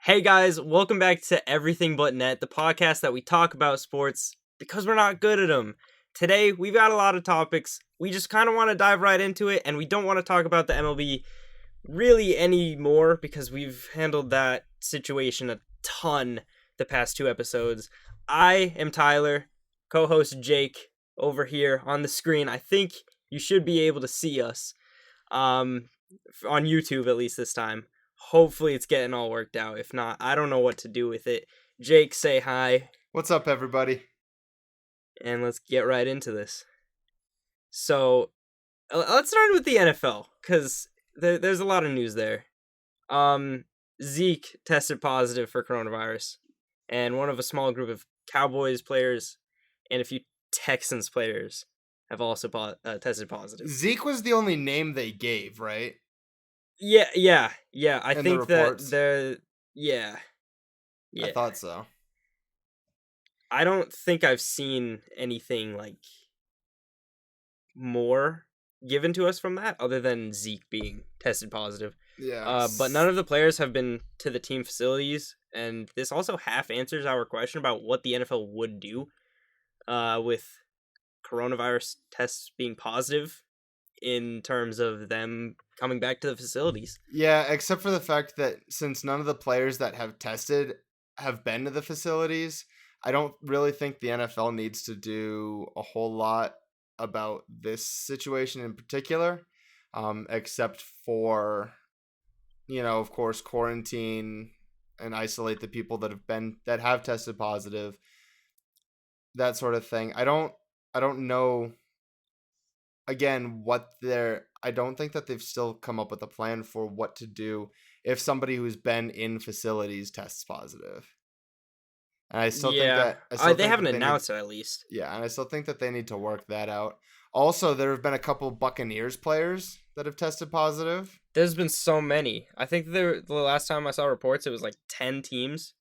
Hey guys, welcome back to Everything But Net, the podcast that we talk about sports because we're not good at them. Today, we've got a lot of topics. We just kind of want to dive right into it, and we don't want to talk about the MLB really anymore because we've handled that situation a ton the past two episodes. I am Tyler, co-host Jake over here on the screen. I think you should be able to see us on YouTube at least this time. Hopefully it's getting all worked out. If not, I don't know what to do with it. Jake, say hi. What's up, everybody? And let's get right into this. So, let's start with the NFL, because there's a lot of news there. Zeke tested positive for coronavirus, and one of a small group of Cowboys players and a few Texans players have also tested positive. Zeke was the only name they gave, right? Yeah. I In think the reports? yeah. I thought so. I don't think I've seen anything like more given to us from that other than Zeke being tested positive. Yeah. But none of the players have been to the team facilities, and this also half answers our question about what the NFL would do with coronavirus tests being positive in terms of them coming back to the facilities. Yeah, except for the fact that since none of the players that have tested have been to the facilities, I don't really think the NFL needs to do a whole lot about this situation in particular, except for, of course, quarantine and isolate the people that have tested positive, that sort of thing. I don't know again I don't think that they've still come up with a plan for what to do if somebody who's been in facilities tests positive. And I still think that they haven't announced it at least. Yeah, and I still think that they need to work that out. Also, there have been a couple Buccaneers players that have tested positive. There's been so many. I think the last time I saw reports, it was like 10 teams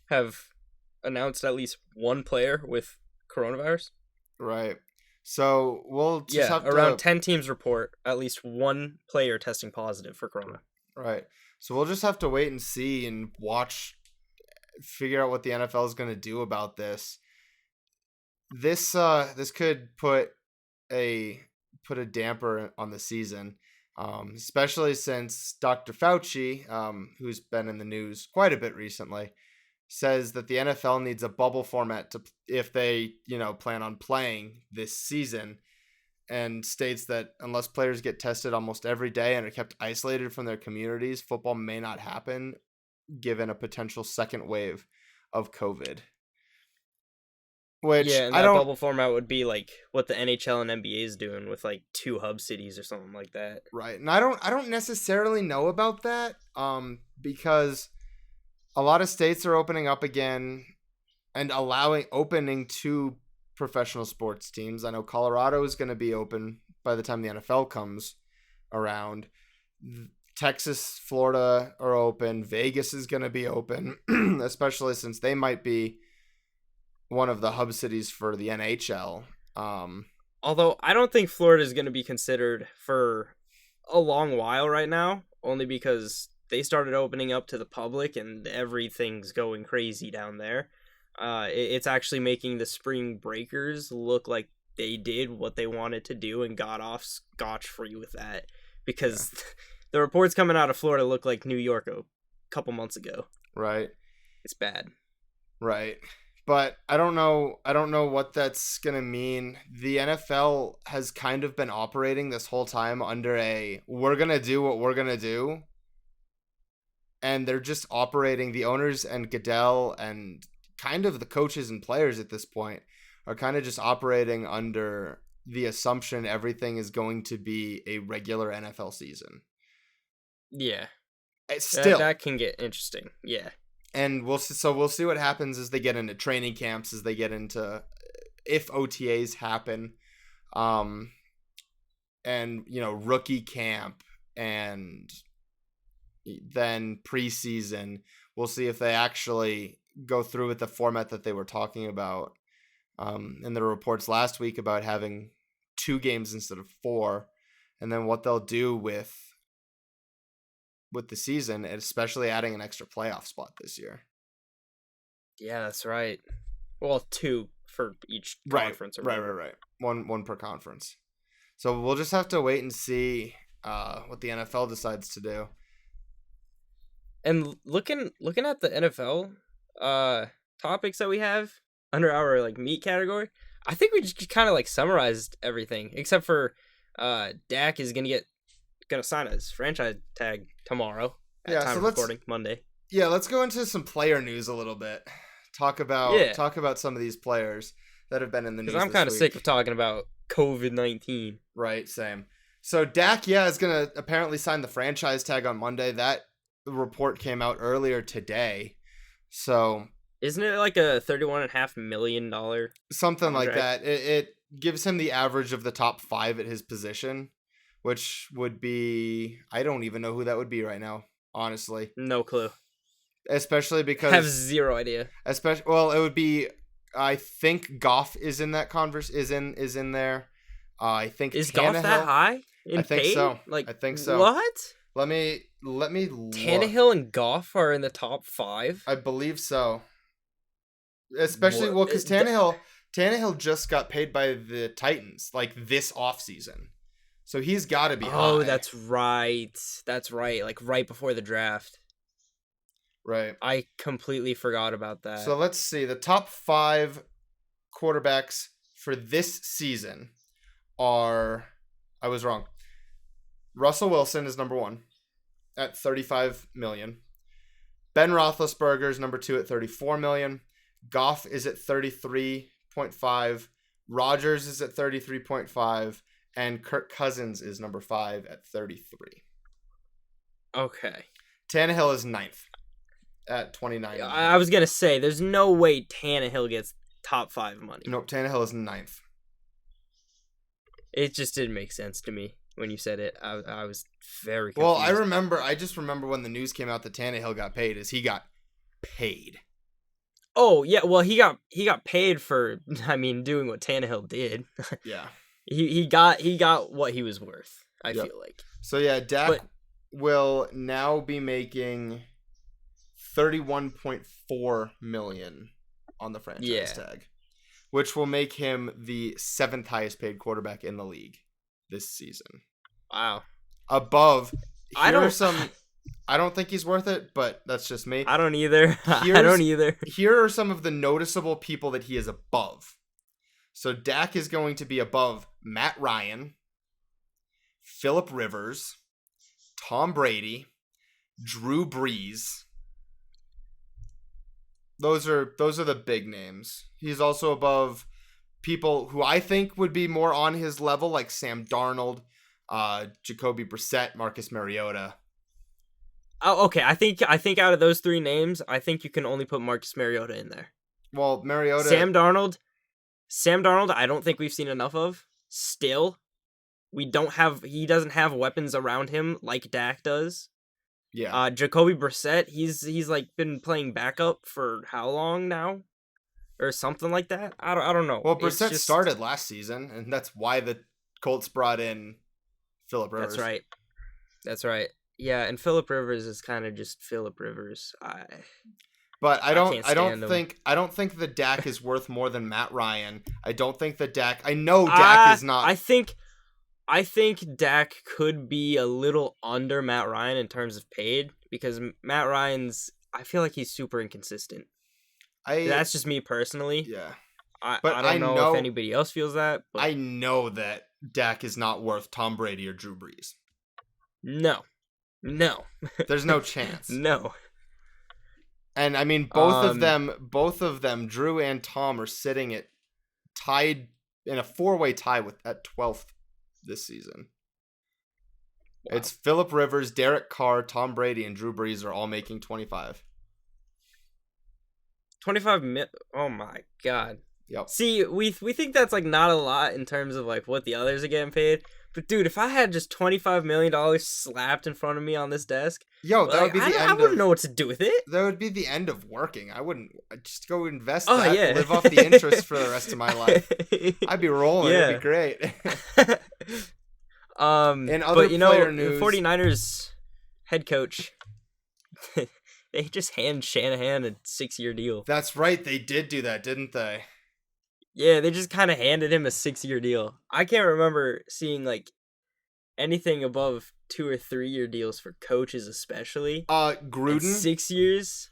have announced at least one player with coronavirus. Right. So we'll just have around 10 teams report at least one player testing positive for corona. Right. So we'll just have to wait and see and figure out what the NFL is going to do about this. This could put a damper on the season, especially since Dr. Fauci, who's been in the news quite a bit recently, says that the NFL needs a bubble format if they, plan on playing this season, and states that unless players get tested almost every day and are kept isolated from their communities, football may not happen given a potential second wave of COVID. Which and that bubble format would be like what the NHL and NBA is doing with like 2 hub cities or something like that. Right. And I don't necessarily know about that because a lot of states are opening up again and opening 2 professional sports teams. I know Colorado is going to be open by the time the NFL comes around. Texas, Florida are open. Vegas is going to be open, especially since they might be one of the hub cities for the NHL. Although I don't think Florida is going to be considered for a long while right now, only because they started opening up to the public and everything's going crazy down there. It's actually making the spring breakers look like they did what they wanted to do and got off scotch-free with that, because the reports coming out of Florida look like New York a couple months ago. Right. It's bad. Right. But I don't know what that's going to mean. The NFL has kind of been operating this whole time under we're going to do what we're going to do. And they're just operating, the owners and Goodell and kind of the coaches and players at this point are kind of just operating under the assumption everything is going to be a regular NFL season. Yeah. Still, that can get interesting. Yeah. And we'll see what happens as they get into training camps, as they get into if OTAs happen, and rookie camp, and then preseason. We'll see if they actually go through with the format that they were talking about in the reports last week about having 2 games instead of 4, and then what they'll do with with the season, and especially adding an extra playoff spot this year. Yeah, that's right. Well, 2 for each conference. Right. One per conference. So we'll just have to wait and see what the NFL decides to do. And looking at the NFL topics that we have under our like meat category, I think we just kind of like summarized everything except for Dak is gonna sign his franchise tag tomorrow at time of recording Monday. Yeah, let's go into some player news a little bit. Talk about some of these players that have been in the news. Because I'm kind of sick of talking about COVID-19. Right, same. So Dak, is gonna apparently sign the franchise tag on Monday. That report came out earlier today. So isn't it like a $31.5 million something contract? like that? It gives him the average of the top 5 at his position, which would be, I don't even know who that would be right now, honestly. No clue. Especially because I have zero idea. It would be, I think Goff is in that is in there. I think is Tannehill, Goff that high? I think paid? so. Like I think so. What? Let me look. Tannehill and Goff are in the top 5. I believe so. Especially because Tannehill just got paid by the Titans like this offseason. So he's got to be high. Oh, that's right. Like right before the draft. Right. I completely forgot about that. So let's see. The top 5 quarterbacks for this season are, I was wrong. Russell Wilson is number 1 at $35 million. Ben Roethlisberger is number 2 at $34 million. Goff is at 33.5. Rodgers is at 33.5. And Kirk Cousins is number 5 at 33. Okay. Tannehill is 9th at 29. I was going to say, there's no way Tannehill gets top 5 money. Nope, Tannehill is 9th. It just didn't make sense to me when you said it. I was very confused. Well, I just remember when the news came out that Tannehill got paid, he got paid. Oh, yeah, well, he got paid for, doing what Tannehill did. Yeah. He got what he was worth, I feel like. So, yeah, Dak will now be making $31.4 million on the franchise tag, which will make him the 7th highest paid quarterback in the league this season. Wow. Above. I don't think he's worth it, but that's just me. I don't either. I don't either. Here are some of the noticeable people that he is above. So Dak is going to be above Matt Ryan, Phillip Rivers, Tom Brady, Drew Brees. Those are the big names. He's also above people who I think would be more on his level, like Sam Darnold, Jacoby Brissett, Marcus Mariota. Oh, okay. I think out of those 3 names, I think you can only put Marcus Mariota in there. Well, Mariota. Sam Darnold, I don't think we've seen enough of. Still, he doesn't have weapons around him like Dak does. Yeah. Jacoby Brissett, he's like been playing backup for how long now, or something like that. I don't know. Well, Brissett started last season, and that's why the Colts brought in Phillip Rivers. That's right. Yeah, and Phillip Rivers is kind of just Phillip Rivers. But I don't think that Dak is worth more than Matt Ryan. I don't think that Dak. I know Dak is not. I think Dak could be a little under Matt Ryan in terms of paid, because Matt Ryan's, I feel like he's super inconsistent. That's just me personally. Yeah. I don't know if anybody else feels that. But I know that Dak is not worth Tom Brady or Drew Brees. No. There's no chance. No. And both of them, Drew and Tom, are sitting at tied in a 4-way tie at 12th this season. Wow. It's Phillip Rivers, Derek Carr, Tom Brady, and Drew Brees are all making 25. 25 mil. Oh my god. Yep. See, we think that's like not a lot in terms of like what the others are getting paid. But dude, if I had just $25 million slapped in front of me on this desk, would be the end. I wouldn't know what to do with it. That would be the end of working. I'd just go invest live off the interest for the rest of my life. I'd be rolling. Yeah. It'd be great. And other player news, the 49ers head coach. They just hand Shanahan a 6-year deal. That's right. They did do that, didn't they? Yeah, they just kind of handed him a 6-year deal. I can't remember seeing like anything above 2 or 3-year deals for coaches, especially. Gruden. And 6 years.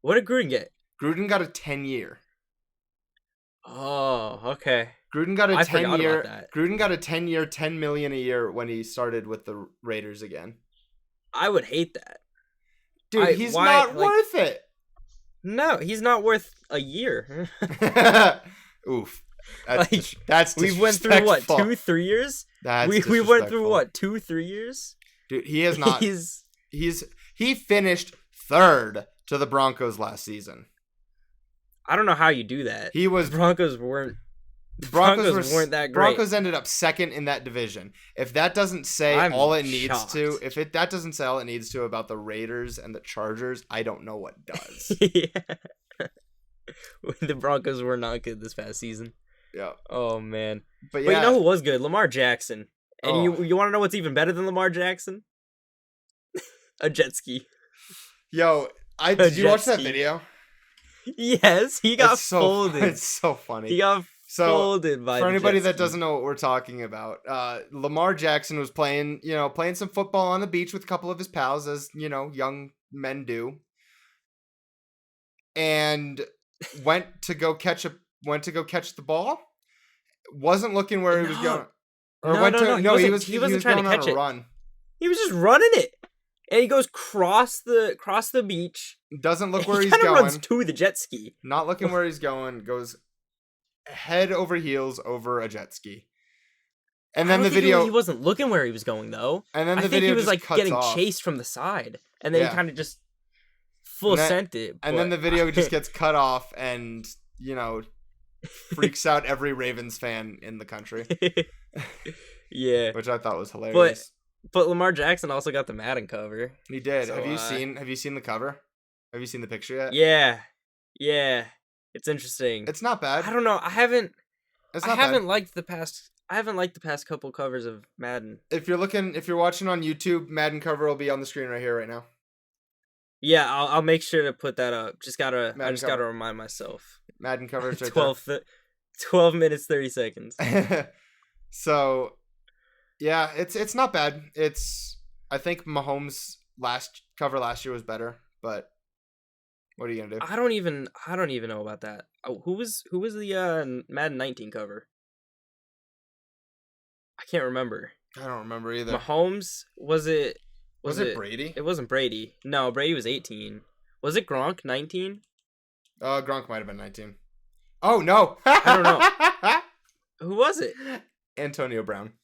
What did Gruden get? Gruden got a 10-year. Oh, okay. Gruden got a I forgot 10-year. about that. Gruden got a 10-year, $10 million a year when he started with the Raiders again. I would hate that. Dude, he's not worth it. No, he's not worth a year. Oof. That's we went through what, 2-3 years? We went through what, 2-3 years? Dude, he has not. He finished third to the Broncos last season. I don't know how you do that. Broncos weren't that great. Broncos ended up second in that division. If that doesn't say all it needs to, that doesn't say all it needs to about the Raiders and the Chargers, I don't know what does. Yeah. The Broncos were not good this past season. Yeah. Oh man. But you know who was good? Lamar Jackson. And you want to know what's even better than Lamar Jackson? A jet ski. Yo, did you watch that video? Yes, he got folded. It's so funny. He got folded by. For anybody that doesn't know what we're talking about, Lamar Jackson was playing some football on the beach with a couple of his pals, as young men do, and went to go catch the ball. Wasn't looking where he was going. He wasn't trying to catch it. Run. He was just running it. And he goes cross the beach. Doesn't look where he's going. He going. Runs to the jet ski. Not looking where he's going. Goes head over heels over a jet ski. And then the video. He wasn't looking where he was going though. And then the video. I think he was like getting chased from the side, and then he kind of just sent it. And then the video just gets cut off, and freaks out every Ravens fan in the country. Yeah, which I thought was hilarious. But Lamar Jackson also got the Madden cover. He did. So, have you seen the cover? Have you seen the picture yet? Yeah. It's interesting. It's not bad. I don't know. I haven't liked the past couple covers of Madden. If you're watching on YouTube, Madden cover will be on the screen right here right now. Yeah, I'll make sure to put that up. I just gotta remind myself. Madden cover is right 12 minutes 30 seconds. So yeah, it's not bad. I think Mahomes' cover last year was better, but what are you gonna do? I don't even know about that. Oh, who was the Madden 19 cover? I can't remember. I don't remember either. Mahomes, was it Brady? It wasn't Brady. No, Brady was 18. Was it Gronk 19? Gronk might have been 19. Oh no. I don't know. Who was it? Antonio Brown.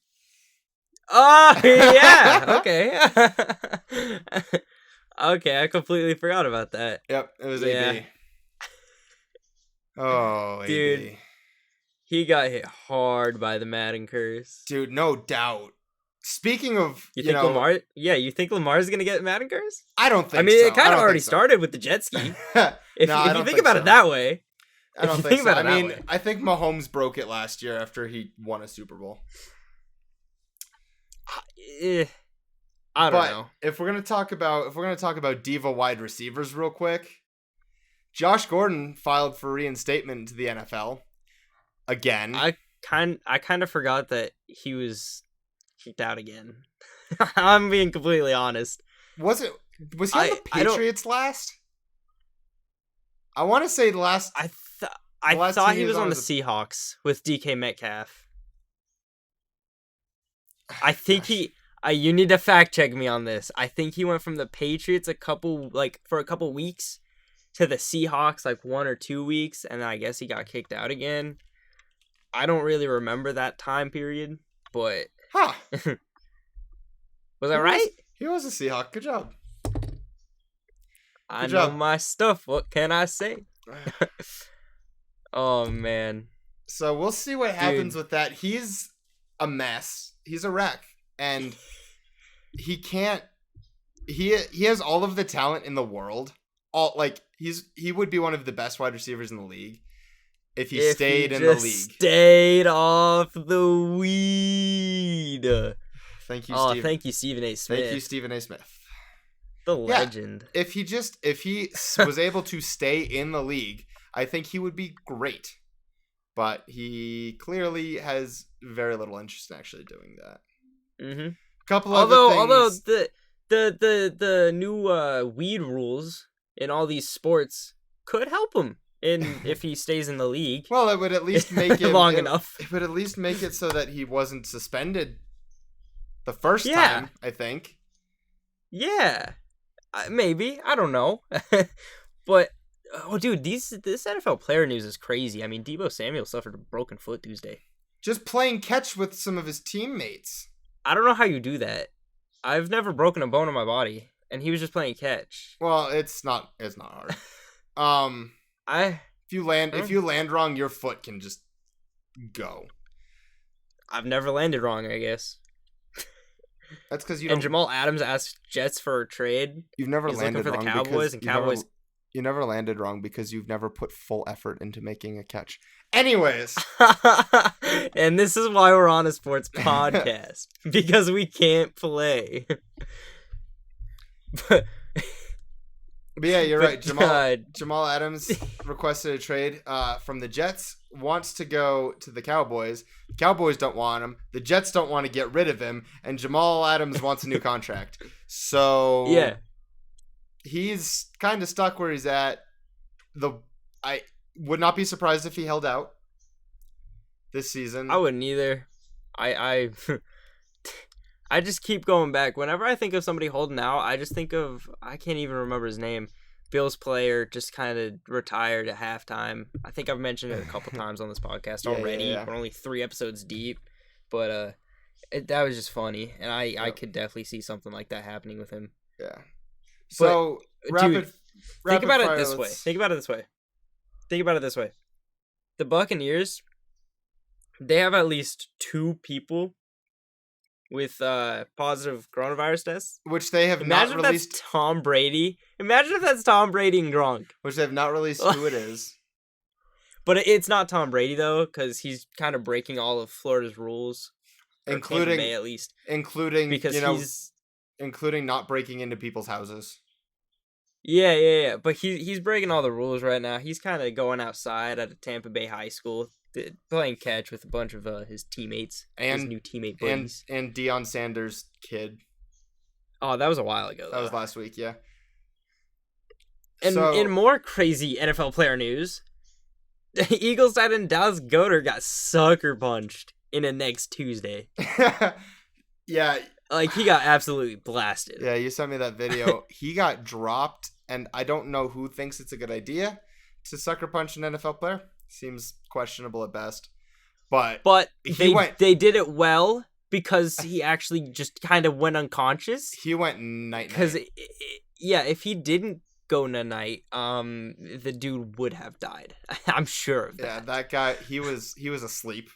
Oh, yeah. Okay. Okay, I completely forgot about that. Yep, it was AB. Oh, dude, AB. He got hit hard by the Madden curse. Dude, no doubt. Speaking of, you think Lamar? Yeah, you think Lamar's gonna get Madden curse? I don't think. I mean, it kind of already started with the jet ski. If you think about it that way. I don't think so. I mean, I think Mahomes broke it last year after he won a Super Bowl. I don't know. If we're gonna talk about diva wide receivers real quick, Josh Gordon filed for reinstatement to the NFL again. I kind of forgot that he was kicked out again. I'm being completely honest. Was he on the Patriots last? I want to say last. I thought he was on the Seahawks with DK Metcalf. I think you need to fact check me on this. I think he went from the Patriots for a couple weeks to the Seahawks 1 or 2 weeks, and then I guess he got kicked out again. I don't really remember that time period, but was that right? He was a Seahawk. Good job. I know my stuff. What can I say? Oh man. So we'll see what happens with that. He's a mess. He's a wreck, and he can't. He has all of the talent in the world. He would be one of the best wide receivers in the league if he stayed in the league. Stayed off the weed. Thank you, Thank you, Stephen A. Smith. Thank you, Stephen A. Smith. The Yeah, legend. if he was able to stay in the league, I think he would be great. But he clearly has very little interest in actually doing that. Mm-hmm. Couple other Although things. the new weed rules in all these sports could help him in if he stays in the league Well, it would at least make him long enough. It would at least make it so that he wasn't suspended the first Yeah, time, I think. yeah, maybe I don't know, but oh, dude, this NFL player news is crazy. I mean, Deebo Samuel suffered a broken foot Tuesday. Just playing catch with some of his teammates. I don't know how you do that. I've never broken a bone in my body, and he was just playing catch. Well, it's not hard. Um, I if you land wrong, your foot can just go. I've never landed wrong, I guess. That's because you And don't. Jamal Adams asked Jets for a trade. You've never He's landed looking for wrong the Cowboys, and Cowboys. You never landed wrong because you've never put full effort into making a catch. Anyways, And this is why we're on a sports podcast, because we can't play. but yeah, you're right. God. Jamal Adams requested a trade from the Jets. Wants to go to the Cowboys. The Cowboys don't want him. The Jets don't want to get rid of him, and Jamal Adams wants a new contract. So Yeah, he's kind of stuck where he's at. I would not be surprised if he held out this season. I wouldn't either. I I just keep going back. Whenever I think of somebody holding out, I just think of I can't even remember his name. Bills player just kind of retired at halftime. I think I've mentioned it a couple times on this podcast already. Yeah. We're only 3 episodes deep, but that was just funny, and I could definitely see something like that happening with him. Yeah. So think about it this way. Think about it this way. The Buccaneers, they have at least 2 people with positive coronavirus tests. Which they have Imagine not if released. that's Tom Brady. Imagine if that's Tom Brady and Gronk. Which they have not released who it is. But it's not Tom Brady, though, because he's kind of breaking all of Florida's rules. Including Tampa Bay, at least. Because including not breaking into people's houses. Yeah. But he's breaking all the rules right now. He's kind of going outside at a Tampa Bay high school, playing catch with a bunch of his teammates, his new teammate buddies. And Deion Sanders' kid. Oh, that was a while ago, though. That was last week, yeah. And in more crazy NFL player news, the Eagles tight end Dallas Goedert got sucker punched in a next Tuesday. Yeah. Like, he got absolutely blasted. Yeah, you sent me that video. He got dropped, and I don't know who thinks it's a good idea to sucker punch an NFL player. Seems questionable at best. But they did it well because he actually just kind of went unconscious. He went night-night. Because, yeah, if he didn't go night-night, the dude would have died. I'm sure of that. Yeah, that guy, he was asleep.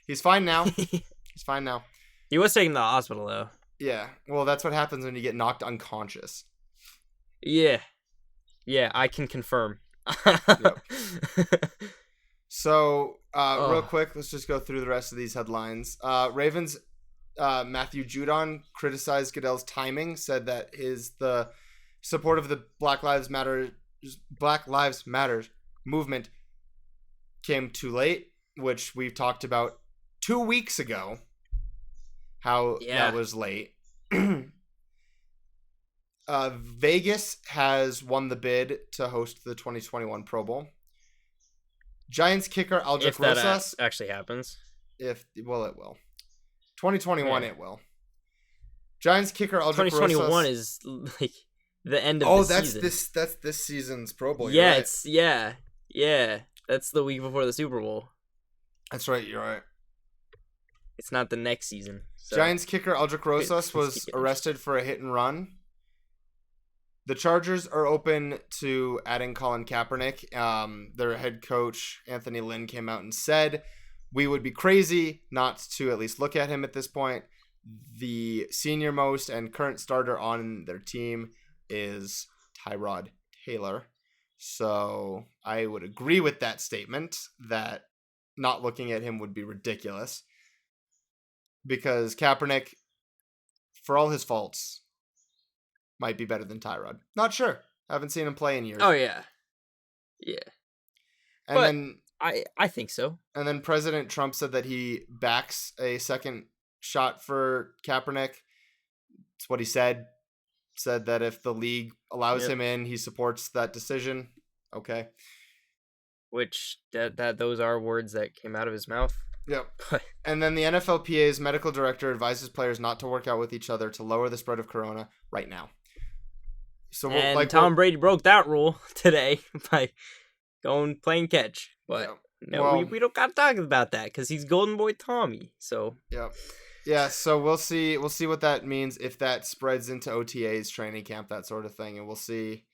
He's fine now. He's fine now. He was taken to the hospital, though. Yeah, well, that's what happens when you get knocked unconscious. Yeah, I can confirm. Yep. So, real quick, let's just go through the rest of these headlines. Ravens, Matthew Judon criticized Goodell's timing, said that the support of the Black Lives Matter movement came too late, which we've talked about 2 weeks ago. How that was late. Vegas has won the bid to host the 2021 Pro Bowl. Giants kicker Aldrich if that Rosas actually happens. It will. 2021 it will. Giants kicker Aldrich 2021 Rosas. is like the end of the season. That's this season's Pro Bowl. Yeah, right. it's that's the week before the Super Bowl. That's right, you're right. It's not the next season. So. Giants kicker Aldrich Rosas was arrested for a hit and run. The Chargers are open to adding Colin Kaepernick. Their head coach, Anthony Lynn, came out and said, we would be crazy not to at least look at him at this point. The senior most and current starter on their team is Tyrod Taylor. So I would agree with that statement that not looking at him would be ridiculous. Because Kaepernick, for all his faults, might be better than Tyrod. Not sure. Haven't seen him play in years. Oh yeah, yeah. And But then I think so. and then President Trump said that he backs a second shot for Kaepernick. It's what he said. Said that if the league allows him in, he supports that decision. Okay. Which that those are words that came out of his mouth. Yep. And then the NFLPA's medical director advises players not to work out with each other to lower the spread of corona right now. So Tom Brady broke that rule today by playing catch. But we don't got to talk about that because he's Golden Boy Tommy. So yeah. So we'll see what that means if that spreads into OTAs, training camp, that sort of thing, and we'll see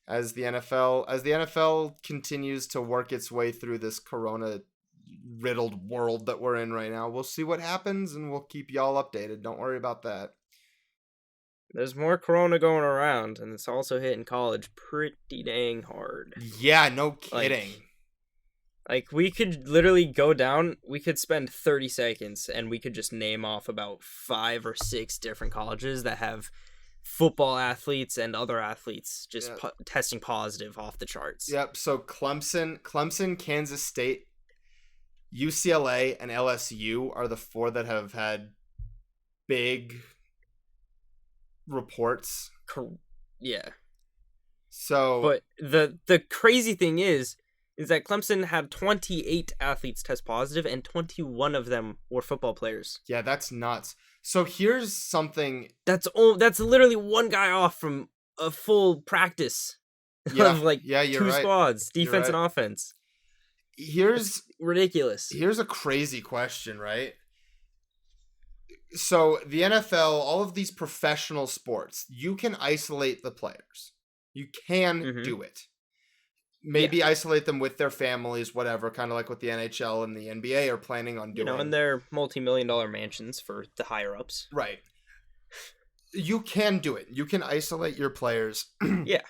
as the NFL continues to work its way through this corona riddled world that we're in right now. We'll see what happens, and we'll keep y'all updated. Don't worry about that. There's more corona going around, and it's also hitting college pretty dang hard. Yeah, no kidding. Like we could literally go down, we could spend 30 seconds, and we could just name off about 5 or 6 different colleges that have football athletes and other athletes just testing positive off the charts. Yep, so Clemson, Kansas State, UCLA, and LSU are the 4 that have had big reports. Yeah. So, but the crazy thing is that Clemson had 28 athletes test positive, and 21 of them were football players. Yeah, that's nuts. So here's something. That's literally one guy off from a full practice of like 2 squads, defense and offense. It's ridiculous. Here's a crazy question, right? So the NFL, all of these professional sports, you can isolate the players. You can do it. Maybe isolate them with their families, whatever, kind of like what the NHL and the NBA are planning on doing. In their multi-million-dollar mansions for the higher-ups. Right. You can do it. You can isolate your players. Yeah.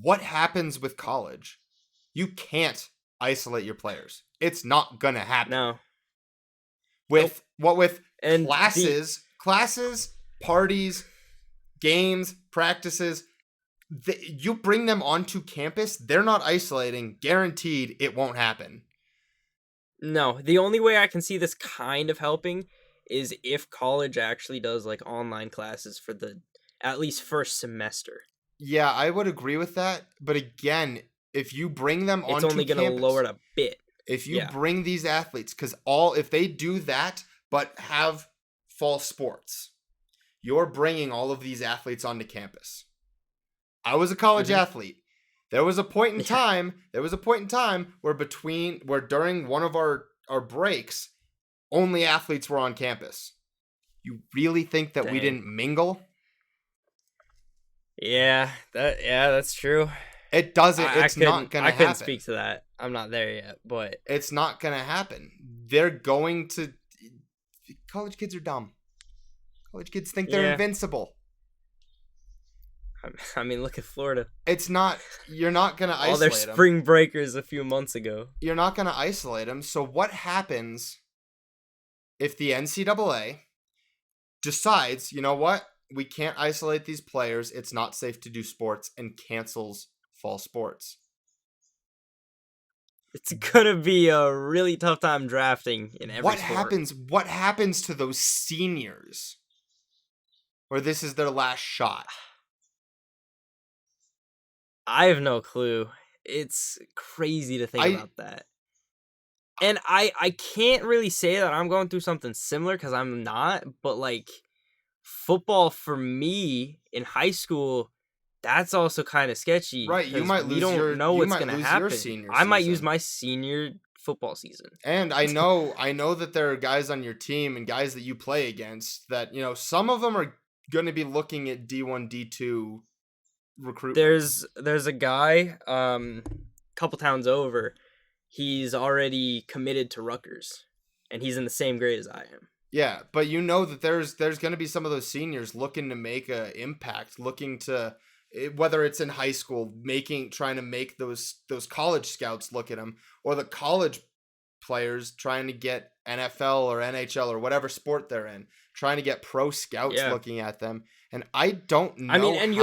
What happens with college? You can't isolate your players. It's not going to happen. No. With classes, parties, games, practices, you bring them onto campus, they're not isolating. Guaranteed it won't happen. No, the only way I can see this kind of helping is if college actually does like online classes for the at least first semester. Yeah, I would agree with that. But again, if you bring them onto campus, it's only going to lower it a bit. If you bring these athletes, because if they do that but have fall sports, you're bringing all of these athletes onto campus. I was a college athlete. There was a point in time. Where during one of our breaks, only athletes were on campus. You really think that we didn't mingle? Yeah, that's true. It doesn't. It's not going to happen. I couldn't speak to that. I'm not there yet, but it's not going to happen. They're going to. College kids are dumb. College kids think they're invincible. I mean, look at Florida. It's not. You're not going to isolate them. All their spring breakers a few months ago. You're not going to isolate them. So what happens if the NCAA decides, you know what? We can't isolate these players. It's not safe to do sports, and cancels fall sports. It's gonna be a really tough time drafting in every sport. What happens to those seniors? Or this is their last shot? I have no clue. It's crazy to think about that. And I can't really say that I'm going through something similar because I'm not, but like football for me in high school, that's also kind of sketchy. Right, you might lose. You don't know what's going to happen. I might use my senior football season. And I know that there are guys on your team and guys that you play against that, some of them are going to be looking at D1, D2 recruitment. There's a guy couple towns over. He's already committed to Rutgers, and he's in the same grade as I am. Yeah, but that there's going to be some of those seniors looking to make an impact, looking to, whether it's in high school, trying to make those college scouts look at them, or the college players trying to get NFL or NHL or whatever sport they're in, trying to get pro scouts looking at them. And I don't I mean, know and how.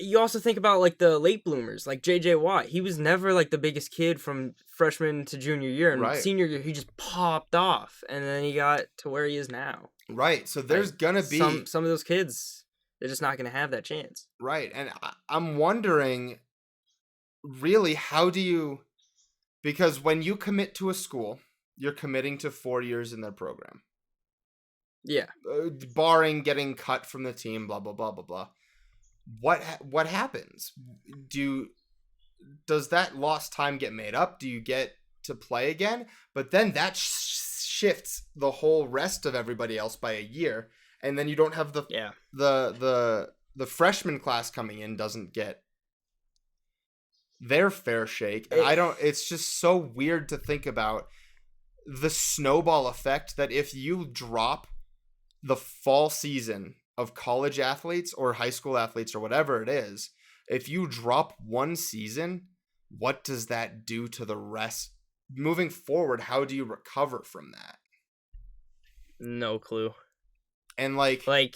you also think about like the late bloomers, like JJ Watt. He was never like the biggest kid from freshman to junior year, and Right. senior year he just popped off, and then he got to where he is now. Right. So there's Like gonna be some of those kids, they're just not gonna have that chance. right, and I'm wondering, really, how do you? Because when you commit to a school, you're committing to 4 years in their program, Yeah. barring getting cut from the team. Blah blah blah blah blah. What happens? Do does that lost time get made up? Do you get to play again? But then that shifts the whole rest of everybody else by a year, and then you don't have Yeah. the freshman class coming in doesn't get their fair shake. And It, I don't. It's just so weird to think about the snowball effect that if you drop the fall season of college athletes or high school athletes or whatever it is, if you drop one season, what does that do to the rest? Moving forward, how do you recover from that? no clue. And like, Like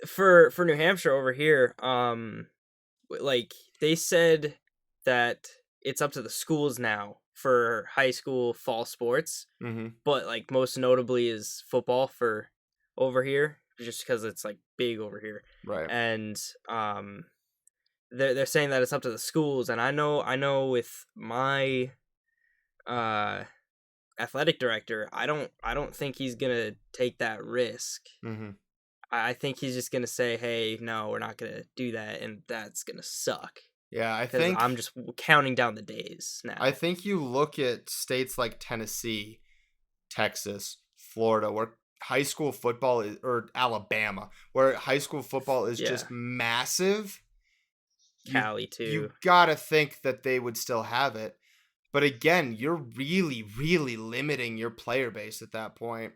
for New Hampshire over here, like they said that it's up to the schools now for high school fall sports, mhm, but like most notably is football for over here, just because it's like big over here, right. and they're saying that it's up to the schools, and I know with my uh athletic director, I don't think he's gonna take that risk. Mhm. I think he's just gonna say, hey, no, we're not gonna do that, and that's gonna suck Yeah, because I'm just counting down the days now. I think you look at states like Tennessee, Texas, Florida, where high school football is, or Alabama, where high school football is Yeah. just massive. Cali You too. gotta think that they would still have it. But again, you're really, really limiting your player base at that point.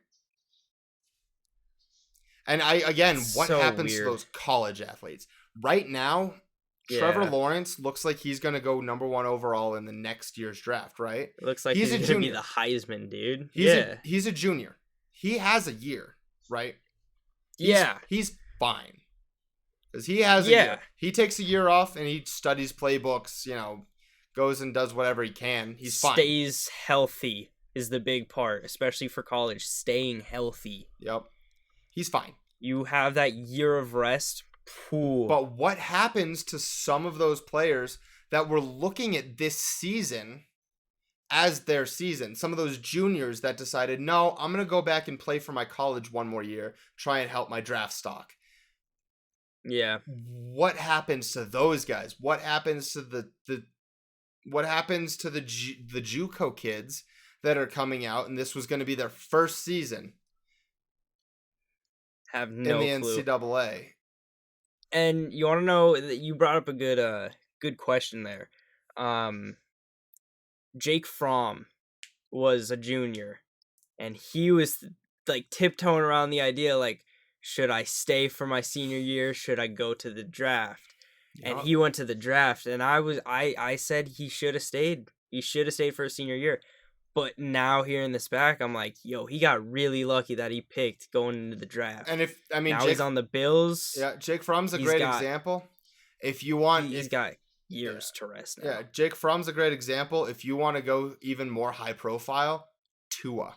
And It's what so happens to weird. those college athletes? Right now, Trevor Yeah, Lawrence looks like he's going to go number 1 overall in the next year's draft, right? it looks like He's he's a gonna be the junior. Heisman dude. He's Yeah, a junior. He has a year, right? yeah, He's fine. Cuz he has a yeah. year. He takes a year off and he studies playbooks, goes and does whatever he can. He's fine. Stays healthy is the big part, especially for college. Staying healthy. Yep. He's fine. You have that year of rest. Pooh. But what happens to some of those players that were looking at this season as their season? Some of those juniors that decided, no, I'm going to go back and play for my college one more year, try and help my draft stock. Yeah. What happens to those guys? What happens to the JUCO kids that are coming out, and this was going to be their first season Have in no the clue. NCAA? And you want to know that you brought up a good question there. Jake Fromm was a junior, and he was like tiptoeing around the idea, like, should I stay for my senior year? Should I go to the draft? And he went to the draft, and I said he should have stayed. He should have stayed for his senior year. But now hearing this back, I'm like, yo, he got really lucky that he picked going into the draft. And Now Jake, he's on the Bills. yeah, Jake Fromm's a great example. If you want, He's got years to rest now. yeah, Jake Fromm's a great example. If you want to go even more high profile, Tua.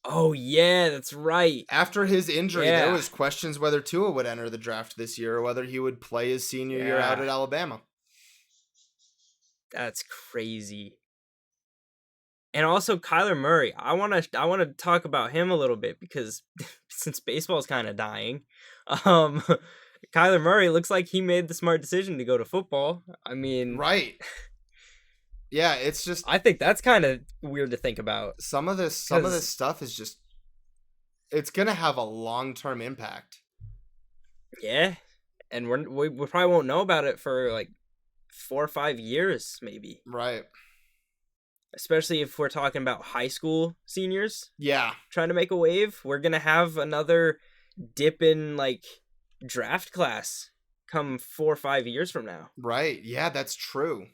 Oh yeah, that's right. After his injury, there Yeah. was questions whether Tua would enter the draft this year or whether he would play his senior year out at Alabama. That's crazy. And also Kyler Murray. I want to talk about him a little bit because since baseball's kind of dying, Kyler Murray looks like he made the smart decision to go to football. I mean, Right. Yeah, it's just I think that's kind of weird to think about. some of this stuff is just it's going to have a long-term impact. Yeah. And we probably won't know about it for like 4 or 5 years maybe. Right. Especially if we're talking about high school seniors Yeah. trying to make a wave. We're going to have another dip in like draft class come 4 or 5 years from now. Right. Yeah, that's true.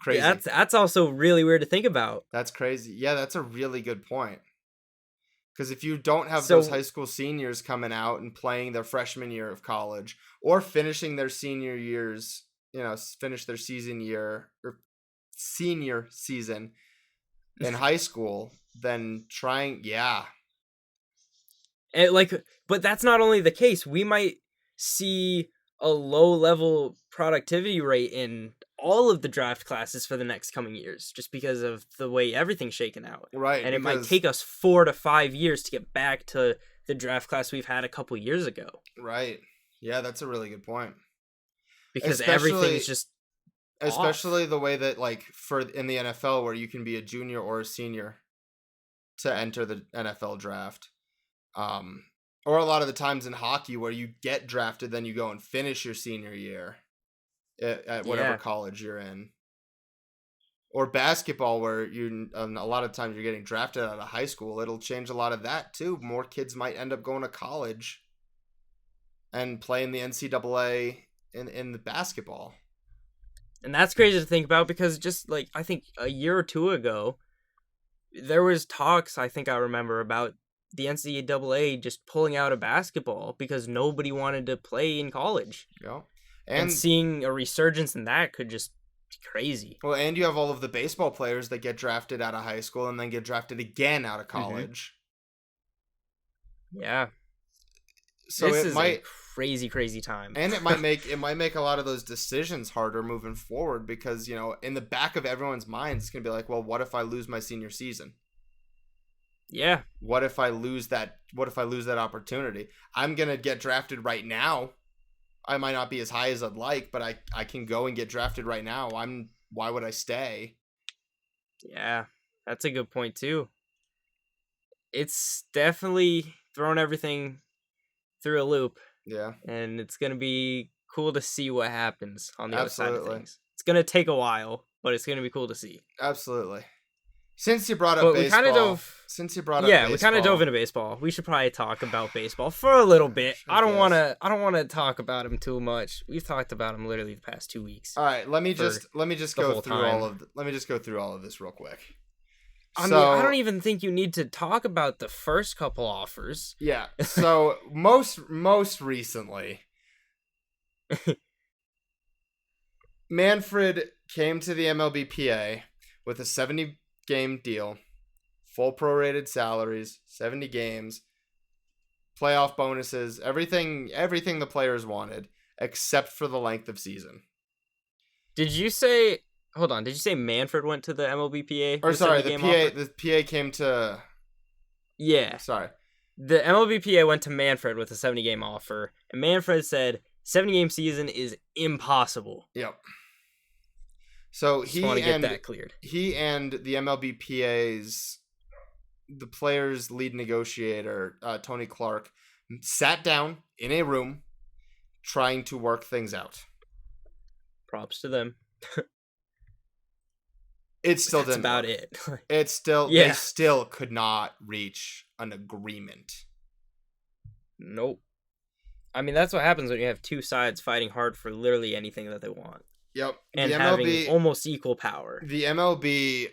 Crazy. Yeah, that's also really weird to think about. That's crazy. Yeah, that's a really good point. Because if you don't have those So high school seniors coming out and playing their freshman year of college or finishing their senior years, finish their season year or senior season in high school, then like, but that's not only the case. We might see a low level productivity rate in all of the draft classes for the next coming years, just because of the way everything's shaken out. right. And it might Because, take us 4 to 5 years to get back to the draft class we've had a couple years ago, right. Yeah, that's a really good point. because everything's Especially, just off. especially the way that for in the NFL where you can be a junior or a senior to enter the NFL draft. Or a lot of the times in hockey where you get drafted, then you go and finish your senior year at whatever Yeah. college you're in. Or basketball where a lot of times you're getting drafted out of high school. It'll change a lot of that too. More kids might end up going to college and playing the NCAA in the basketball. And that's crazy to think about, because just like I think a year or two ago, there was talks, I think I remember, about the NCAA just pulling out of basketball because nobody wanted to play in college. Yeah. And And seeing a resurgence in that could just be crazy. well, and you have all of the baseball players that get drafted out of high school and then get drafted again out of college. Yeah. So This it is might a crazy time. and it might make a lot of those decisions harder moving forward because, in the back of everyone's minds, it's going to be like, well, what if I lose my senior season? Yeah. What if I lose that opportunity? I'm going to get drafted right now. I might not be as high as I'd like, but I can go and get drafted right now. Why would I stay? Yeah. That's a good point too. It's definitely thrown everything through a loop, Yeah. and it's going to be cool to see what happens on the other side of Absolutely. things. It's going to take a while, but it's going to be cool to see. Absolutely. Since you brought up But baseball, we kind of dove into baseball. We should probably talk about baseball for a little bit. I don't want to talk about him too much. We've talked about him literally the past 2 weeks. All right, let me just go through all of this real quick. I mean, I don't even think you need to talk about the first couple offers. Yeah. So most recently, Manfred came to the MLBPA with a 70-game deal, full prorated salaries, 70 games, playoff bonuses, everything the players wanted, except for the length of season. Did you say Manfred went to the MLBPA? Or sorry, the PA came to... Yeah. Sorry. The MLBPA went to Manfred with a 70-game offer, and Manfred said 70-game season is impossible. Yep. So Just want to get that cleared. He and the MLBPA's, the players' lead negotiator, Tony Clark, sat down in a room trying to work things out. Props to them. It still didn't about work. it. They still could not reach an agreement. Nope. I mean, that's what happens when you have two sides fighting hard for literally anything that they want. Yep. And having almost equal power. The MLB,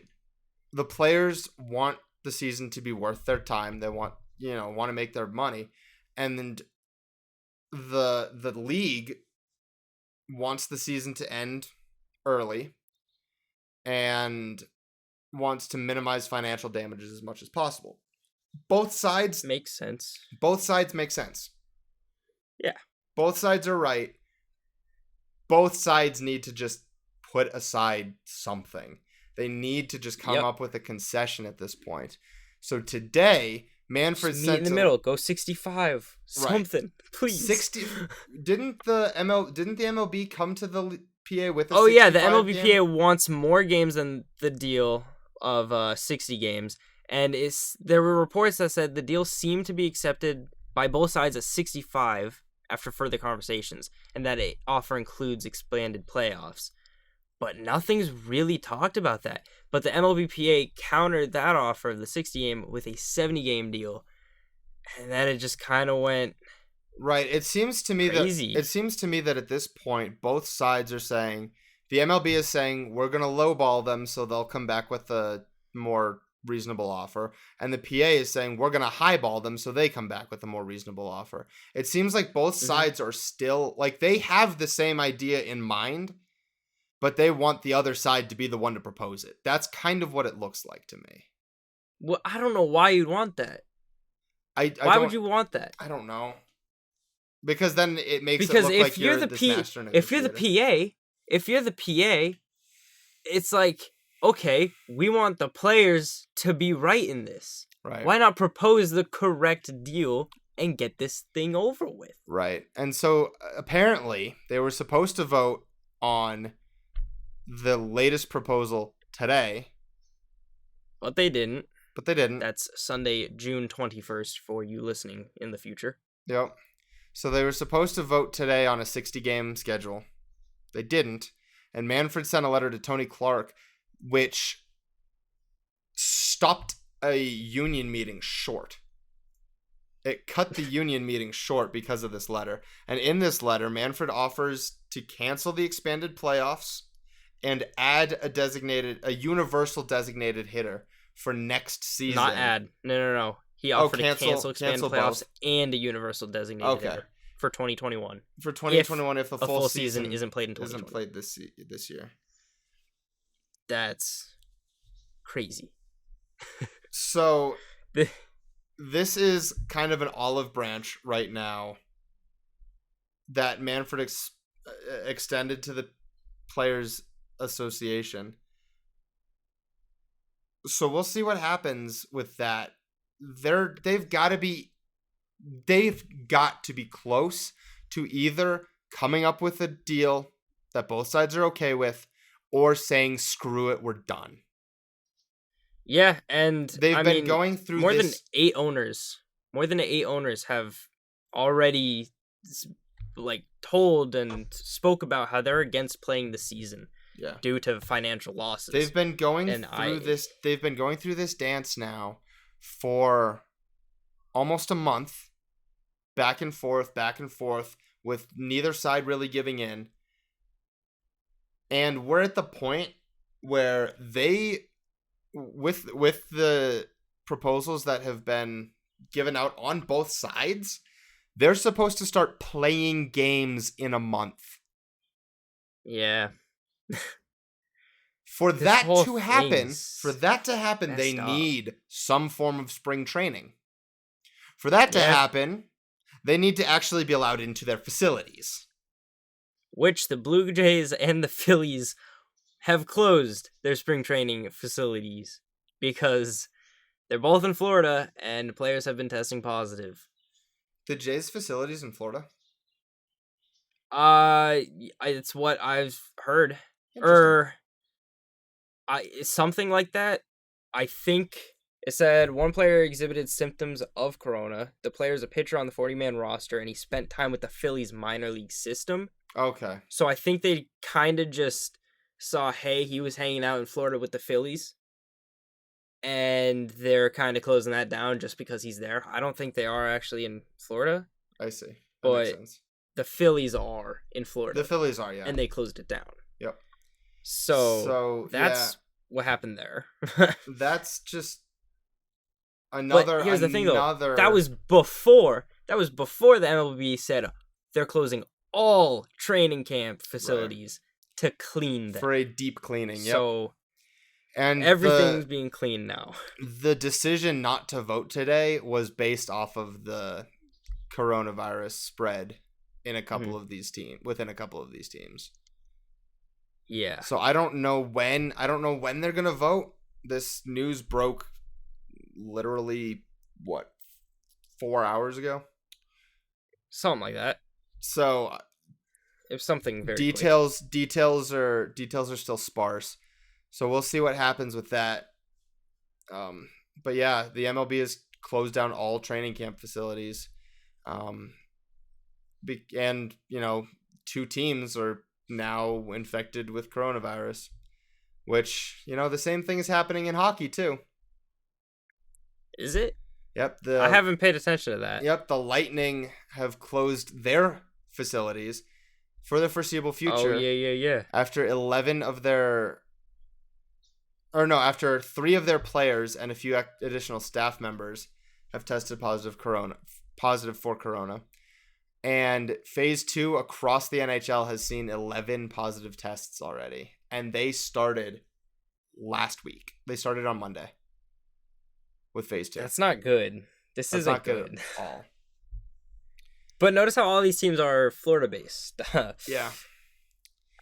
the players want the season to be worth their time. They want to make their money. And then the league wants the season to end early and wants to minimize financial damages as much as possible. Both sides makes sense. Both sides make sense. Yeah. Both sides are right. Both sides need to just put aside something. They need to just come up with a concession at this point. So today, Manfred just meet in the middle. Go 65. Something, right. Please. 60. Didn't the MLB come to the PA with a 65 the MLBPA game? Wants more games than the deal of 60 games. And there were reports that said the deal seemed to be accepted by both sides at 65 after further conversations, and that an offer includes expanded playoffs. But nothing's really talked about that. But the MLBPA countered that offer of the 60-game with a 70-game deal, and then it just kind of went right. It seems to me crazy. that at this point, both sides are saying, the MLB is saying, we're going to lowball them so they'll come back with a more reasonable offer, and the PA is saying we're going to highball them so they come back with a more reasonable offer. It seems like both sides are still like they have the same idea in mind, but they want the other side to be the one to propose it. That's kind of what it looks like to me. Well, I don't know why you'd want that. Why would you want that? I don't know. Because then it makes it look like you're this master negotiator. If you're the PA, it's like, okay, we want the players to be right in this. Right. Why not propose the correct deal and get this thing over with? Right. And so apparently they were supposed to vote on the latest proposal today. But they didn't. That's Sunday, June 21st for you listening in the future. Yep. So they were supposed to vote today on a 60-game schedule. They didn't. And Manfred sent a letter to Tony Clark, which stopped a union meeting short. It cut the union meeting short because of this letter. And in this letter, Manfred offers to cancel the expanded playoffs and add a universal designated hitter for next season. Not add. No. He offered to cancel expanded playoffs both. And a universal designated hitter for 2021. For 2021, if the full season isn't played in 2020. Isn't played this year. That's crazy. So this is kind of an olive branch right now that Manfred extended to the Players Association. So we'll see what happens with that. They've got to be close to either coming up with a deal that both sides are okay with or saying screw it, we're done. Yeah, and they've been going through more than 8 owners. More than 8 owners have already told and spoke about how they're against playing the season. Yeah. Due to financial losses. They've been going through this dance now for almost a month, back and forth, with neither side really giving in. And we're at the point where they, with the proposals that have been given out on both sides, they're supposed to start playing games in a month. Yeah. For that to happen, they need some form of spring training. For that to happen, they need to actually be allowed into their facilities. Which the Blue Jays and the Phillies have closed their spring training facilities because they're both in Florida and players have been testing positive. The Jays facilities in Florida? It's what I've heard. Something like that. I think it said one player exhibited symptoms of corona. The player is a pitcher on the 40-man roster, and he spent time with the Phillies minor league system. Okay. So I think they kind of just saw, hey, he was hanging out in Florida with the Phillies, and they're kind of closing that down just because he's there. I don't think they are actually in Florida. I see. That makes sense. The Phillies are in Florida. The Phillies are, yeah. And they closed it down. Yep. So that's what happened there. That's just another. But here's the thing, though. That was before the MLB said they're closing all training camp facilities to clean them for a deep cleaning. Yep. So, and everything's being cleaned now. The decision not to vote today was based off of the coronavirus spread in a couple of these within a couple of these teams. Yeah. So I don't know when they're going to vote. This news broke literally 4 hours ago? Something like that. So it was something very details are still sparse. So we'll see what happens with that. But yeah, the MLB has closed down all training camp facilities. And 2 teams are now infected with coronavirus, which, the same thing is happening in hockey too. Is it? Yep. I haven't paid attention to that. Yep. The Lightning have closed their facilities for the foreseeable future. Oh, yeah. After 11 of their or no, after 3 of their players and a few additional staff members have tested positive for corona. And phase 2 across the NHL has seen 11 positive tests already. And they started last week. They started on Monday with phase 2. That's not good. This That's isn't not good good. at all. But notice how all these teams are Florida-based. Yeah.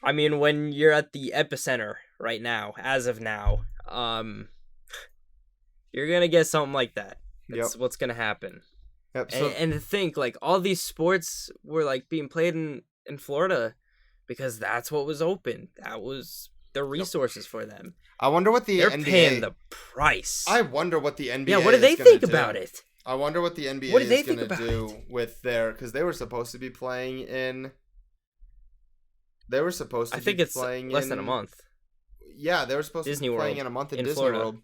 I mean, when you're at the epicenter right now, as of now, you're gonna get something like that. That's what's gonna happen. Yep. So, And to think, like, all these sports were like being played in Florida because that's what was open. That was the resources for them. I wonder what the They're NBA... paying the price. I wonder what the NBA Yeah, what do they is gonna think do. about it? I wonder what the NBA What do they is think going to about do it? with their... Because they were supposed to be playing in... They were supposed to I think be it's playing less in... than a month. Yeah, they were supposed Disney to be playing World in a month in in Disney Florida. World.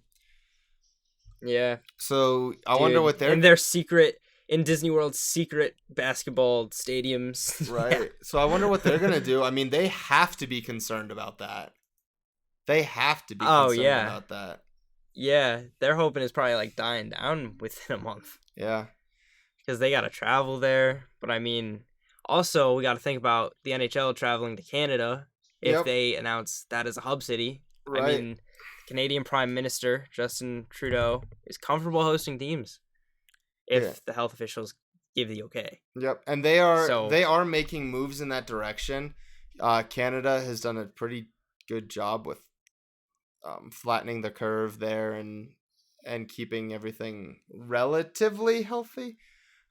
Yeah. So I wonder what they're... in their secret, in Disney World's secret basketball stadiums. Right. Yeah. So I wonder what they're going to do. I mean, they have to be concerned about that. They have to be concerned about that. Yeah, they're hoping it's probably like dying down within a month. Yeah. Because they got to travel there. But I mean, also, we got to think about the NHL traveling to Canada if they announce that as a hub city. Right. I mean, Canadian Prime Minister Justin Trudeau is comfortable hosting teams if the health officials give the okay. Yep. And they are making moves in that direction. Canada has done a pretty good job with flattening the curve there and keeping everything relatively healthy.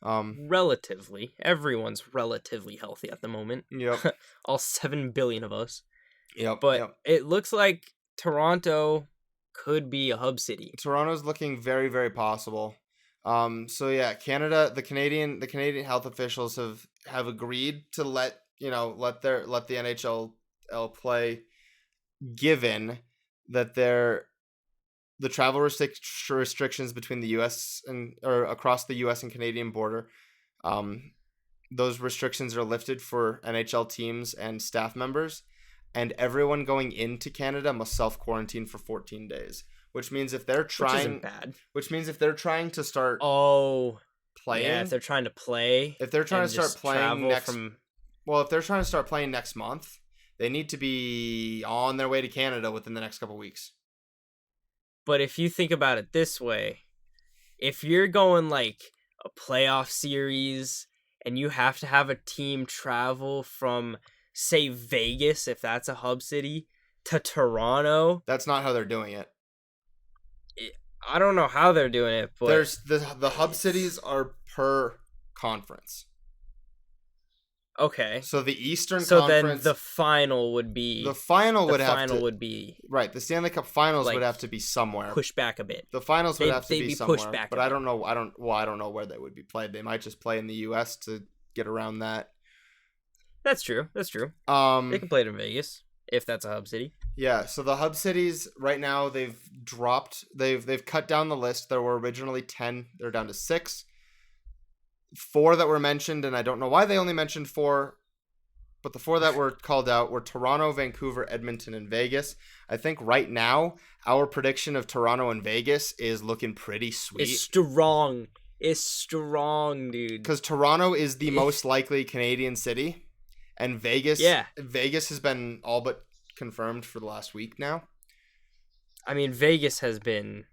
Relatively. Everyone's relatively healthy at the moment. Yep. All 7 billion of us. Yep. But it looks like Toronto could be a hub city. Toronto's looking very, very possible. So yeah, Canada, the Canadian health officials have agreed to let the NHL play, given that the travel restrictions between the U.S. or across the U.S. and Canadian border, those restrictions are lifted for NHL teams and staff members, and everyone going into Canada must self-quarantine for 14 days. Which means if they're trying, which isn't bad. Which means if they're trying to start playing, if they're trying to play, if they're trying to start playing if they're trying to start playing next month, they need to be on their way to Canada within the next couple weeks. But if you think about it this way, if you're going like a playoff series and you have to have a team travel from, say, Vegas, if that's a hub city, to Toronto, that's not how they're doing it. I don't know how they're doing it, but there's the hub cities are per conference. Okay. So the Eastern Conference. So then the final would be. The final would be right. The Stanley Cup Finals would have to be somewhere. Push back a bit. The finals would have to be somewhere. Pushed back but I don't know. I don't know where they would be played. They might just play in the U.S. to get around that. That's true. They can play it in Vegas if that's a hub city. Yeah, so the hub cities right now they've cut down the list. There were originally 10, they're down to 6. 4 that were mentioned, and I don't know why they only mentioned 4, but the 4 that were called out were Toronto, Vancouver, Edmonton, and Vegas. I think right now our prediction of Toronto and Vegas is looking pretty sweet. It's strong, dude. Because Toronto is the most likely Canadian city, and Vegas has been all but confirmed for the last week now. I mean, Vegas has been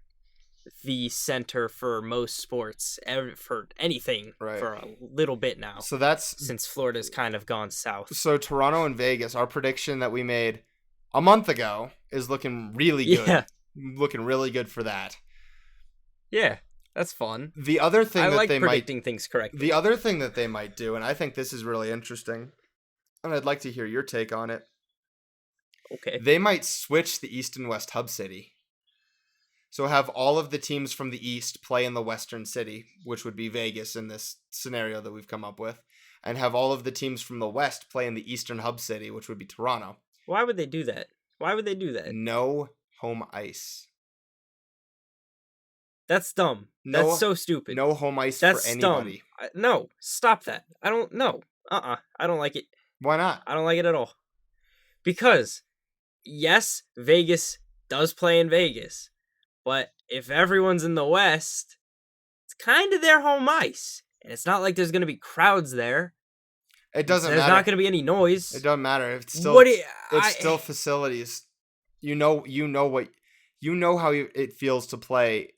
the center for most sports, for anything, for a little bit now. So that's since Florida's kind of gone south. So Toronto and Vegas, our prediction that we made a month ago is looking really good. Yeah. Looking really good for that. Yeah, that's fun. The other thing I that like they predicting things correctly. The other thing that they might do, and I think this is really interesting, and I'd like to hear your take on it. Okay. They might switch the East and West hub city. So have all of the teams from the East play in the Western city, which would be Vegas in this scenario that we've come up with, and have all of the teams from the West play in the Eastern hub city, which would be Toronto. Why would they do that? No home ice. That's dumb. That's so stupid. No home ice for anybody. No, stop that. I don't know. I don't like it. Why not? I don't like it at all. Because, yes, Vegas does play in Vegas. But if everyone's in the West, it's kind of their home ice. And it's not like there's going to be crowds there. It doesn't There's matter. not going to be any noise. It doesn't matter. It's still What do you- it's still facilities. You know how it feels to play.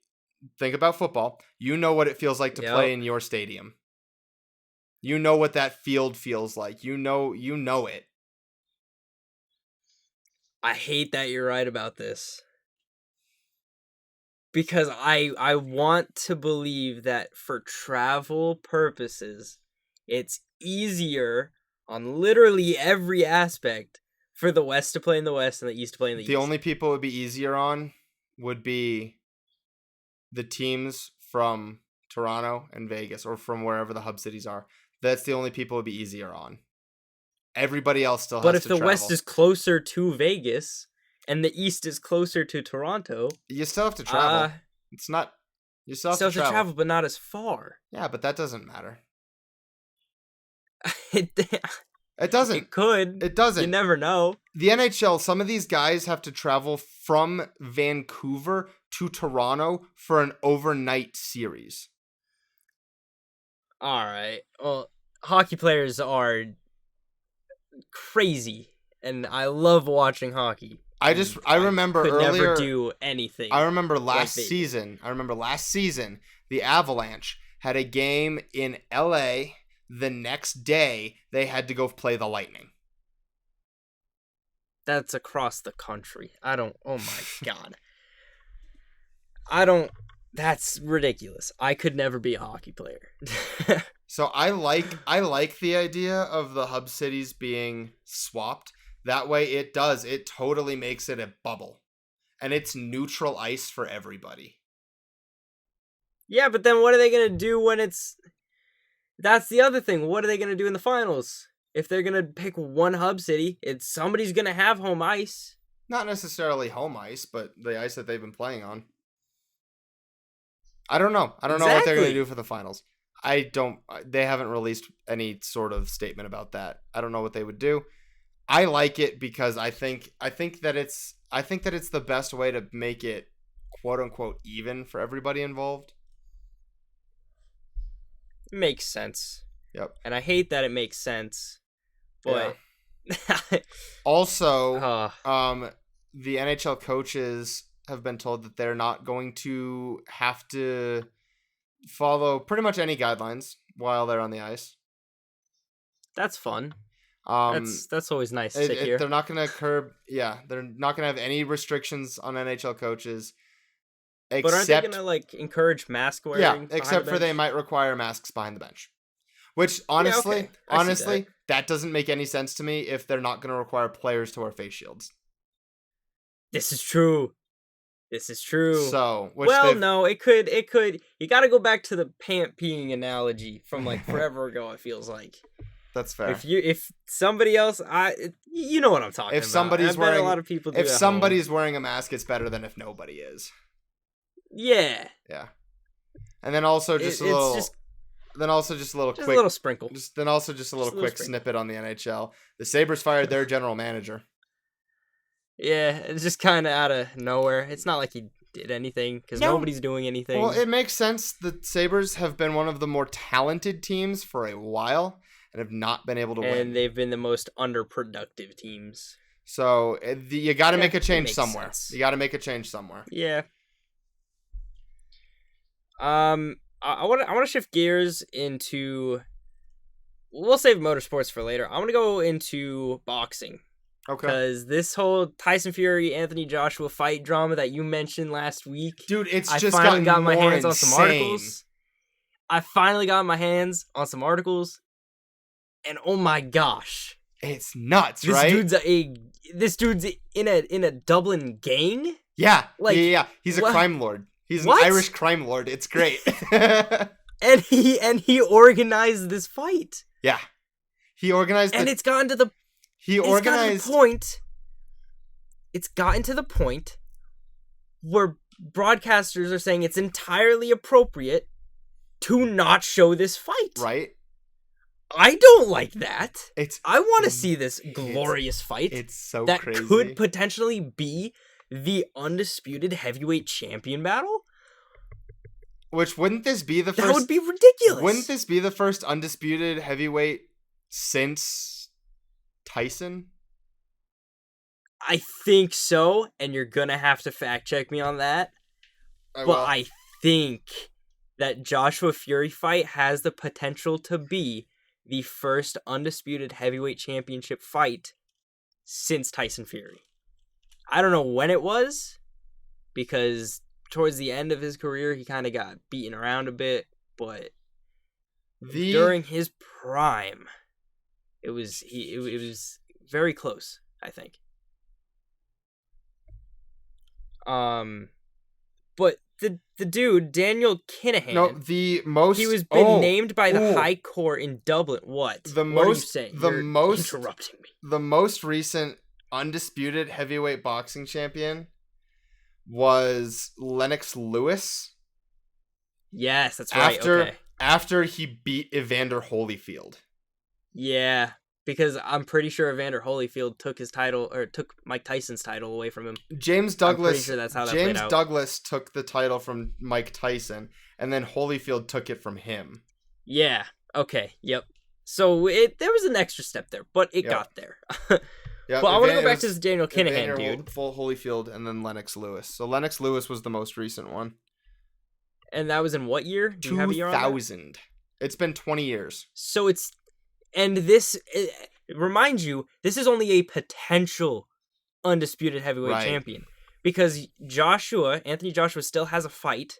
Think about football. You know what it feels like to play in your stadium. You know what that field feels like. You know it. I hate that you're right about this. Because I want to believe that for travel purposes, it's easier on literally every aspect for the West to play in the West and the East to play in the East. The only people it would be easier on would be the teams from Toronto and Vegas, or from wherever the hub cities are. That's the only people it would be easier on. Everybody else still has to travel. But if the West is closer to Vegas and the East is closer to Toronto, you still have to travel. It's not. You still have to travel, but not as far. Yeah, but that doesn't matter. It doesn't. It could. It doesn't. You never know. The NHL, some of these guys have to travel from Vancouver to Toronto for an overnight series. All right. Well, hockey players are crazy, and I love watching hockey. I remember could earlier. Never do anything. I remember last season. The Avalanche had a game in LA. The next day, they had to go play the Lightning. That's across the country. Oh my God. That's ridiculous. I could never be a hockey player. So I like the idea of the hub cities being swapped. That way it totally makes it a bubble. And it's neutral ice for everybody. Yeah, but then what are they going to do when that's the other thing. What are they going to do in the finals? If they're going to pick one hub city, somebody's going to have home ice. Not necessarily home ice, but the ice that they've been playing on. I don't know. I don't know what they're going to do for the finals. They haven't released any sort of statement about that. I don't know what they would do. I like it because I think that it's the best way to make it quote unquote even for everybody involved. Makes sense. Yep. And I hate that it makes sense. But yeah. Also, the NHL coaches have been told that they're not going to have to follow pretty much any guidelines while they're on the ice. That's fun. That's always nice to hear. They're not going to they're not going to have any restrictions on NHL coaches. But aren't they going to encourage mask wearing? Yeah, except for they might require masks behind the bench. Which honestly, that doesn't make any sense to me if they're not going to require players to wear face shields. This is true. So, no, it could. You got to go back to the pant peeing analogy from forever ago. It feels like. That's fair. If somebody else, you know what I'm talking about. Somebody's wearing, a lot of people do. If somebody's wearing a mask, it's better than if nobody is. Yeah. Yeah. And then also just a little sprinkle. Just a little quick snippet on the NHL. The Sabres fired their general manager. Yeah, it's just kind of out of nowhere. It's not like he did anything because nobody's doing anything. Well, it makes sense. The Sabres have been one of the more talented teams for a while and have not been able to win. And they've been the most underproductive teams. So you got to make a change somewhere. You got to make a change somewhere. Yeah. I want to shift gears into. We'll save motorsports for later. I want to go into boxing. Okay. Because this whole Tyson Fury Anthony Joshua fight drama that you mentioned last week, dude, I finally got my hands on some articles. And oh my gosh, it's nuts, right? This dude's in a Dublin gang. Yeah, yeah. He's a crime lord. He's an Irish crime lord. It's great. and he organized this fight. Yeah, he organized, and it's gotten to the point where broadcasters are saying it's entirely appropriate to not show this fight. Right. I don't like that. I want to see this glorious fight. It's so that crazy. Could potentially be the undisputed heavyweight champion battle? Which wouldn't this be the first? That would be ridiculous. Wouldn't this be the first undisputed heavyweight since Tyson? I think so, and you're gonna have to fact check me on that. I think that Joshua Fury fight has the potential to be the first undisputed heavyweight championship fight since Tyson Fury. I don't know when it was, because towards the end of his career, he kind of got beaten around a bit, but during his prime, it was very close, I think. But the dude, Daniel Kinahan. No, the most. He was named by the High Court in Dublin. What? What are you saying? You're interrupting me. The most recent undisputed heavyweight boxing champion was Lennox Lewis. Yes, that's right. After he beat Evander Holyfield. Yeah. Because I'm pretty sure Evander Holyfield took Mike Tyson's title away from him. James Douglas. I'm pretty sure that's how that played out. Douglas took the title from Mike Tyson, and then Holyfield took it from him. Yeah. Okay. Yep. So there was an extra step there, but it got there. But I want to go back to this Daniel Kinahan dude. Full Holyfield, and then Lennox Lewis. So Lennox Lewis was the most recent one. And that was in what year? Do you have a year on that? 2000. It's been 20 years. So it's. And this, remind you, this is only a potential undisputed heavyweight champion. Because Anthony Joshua still has a fight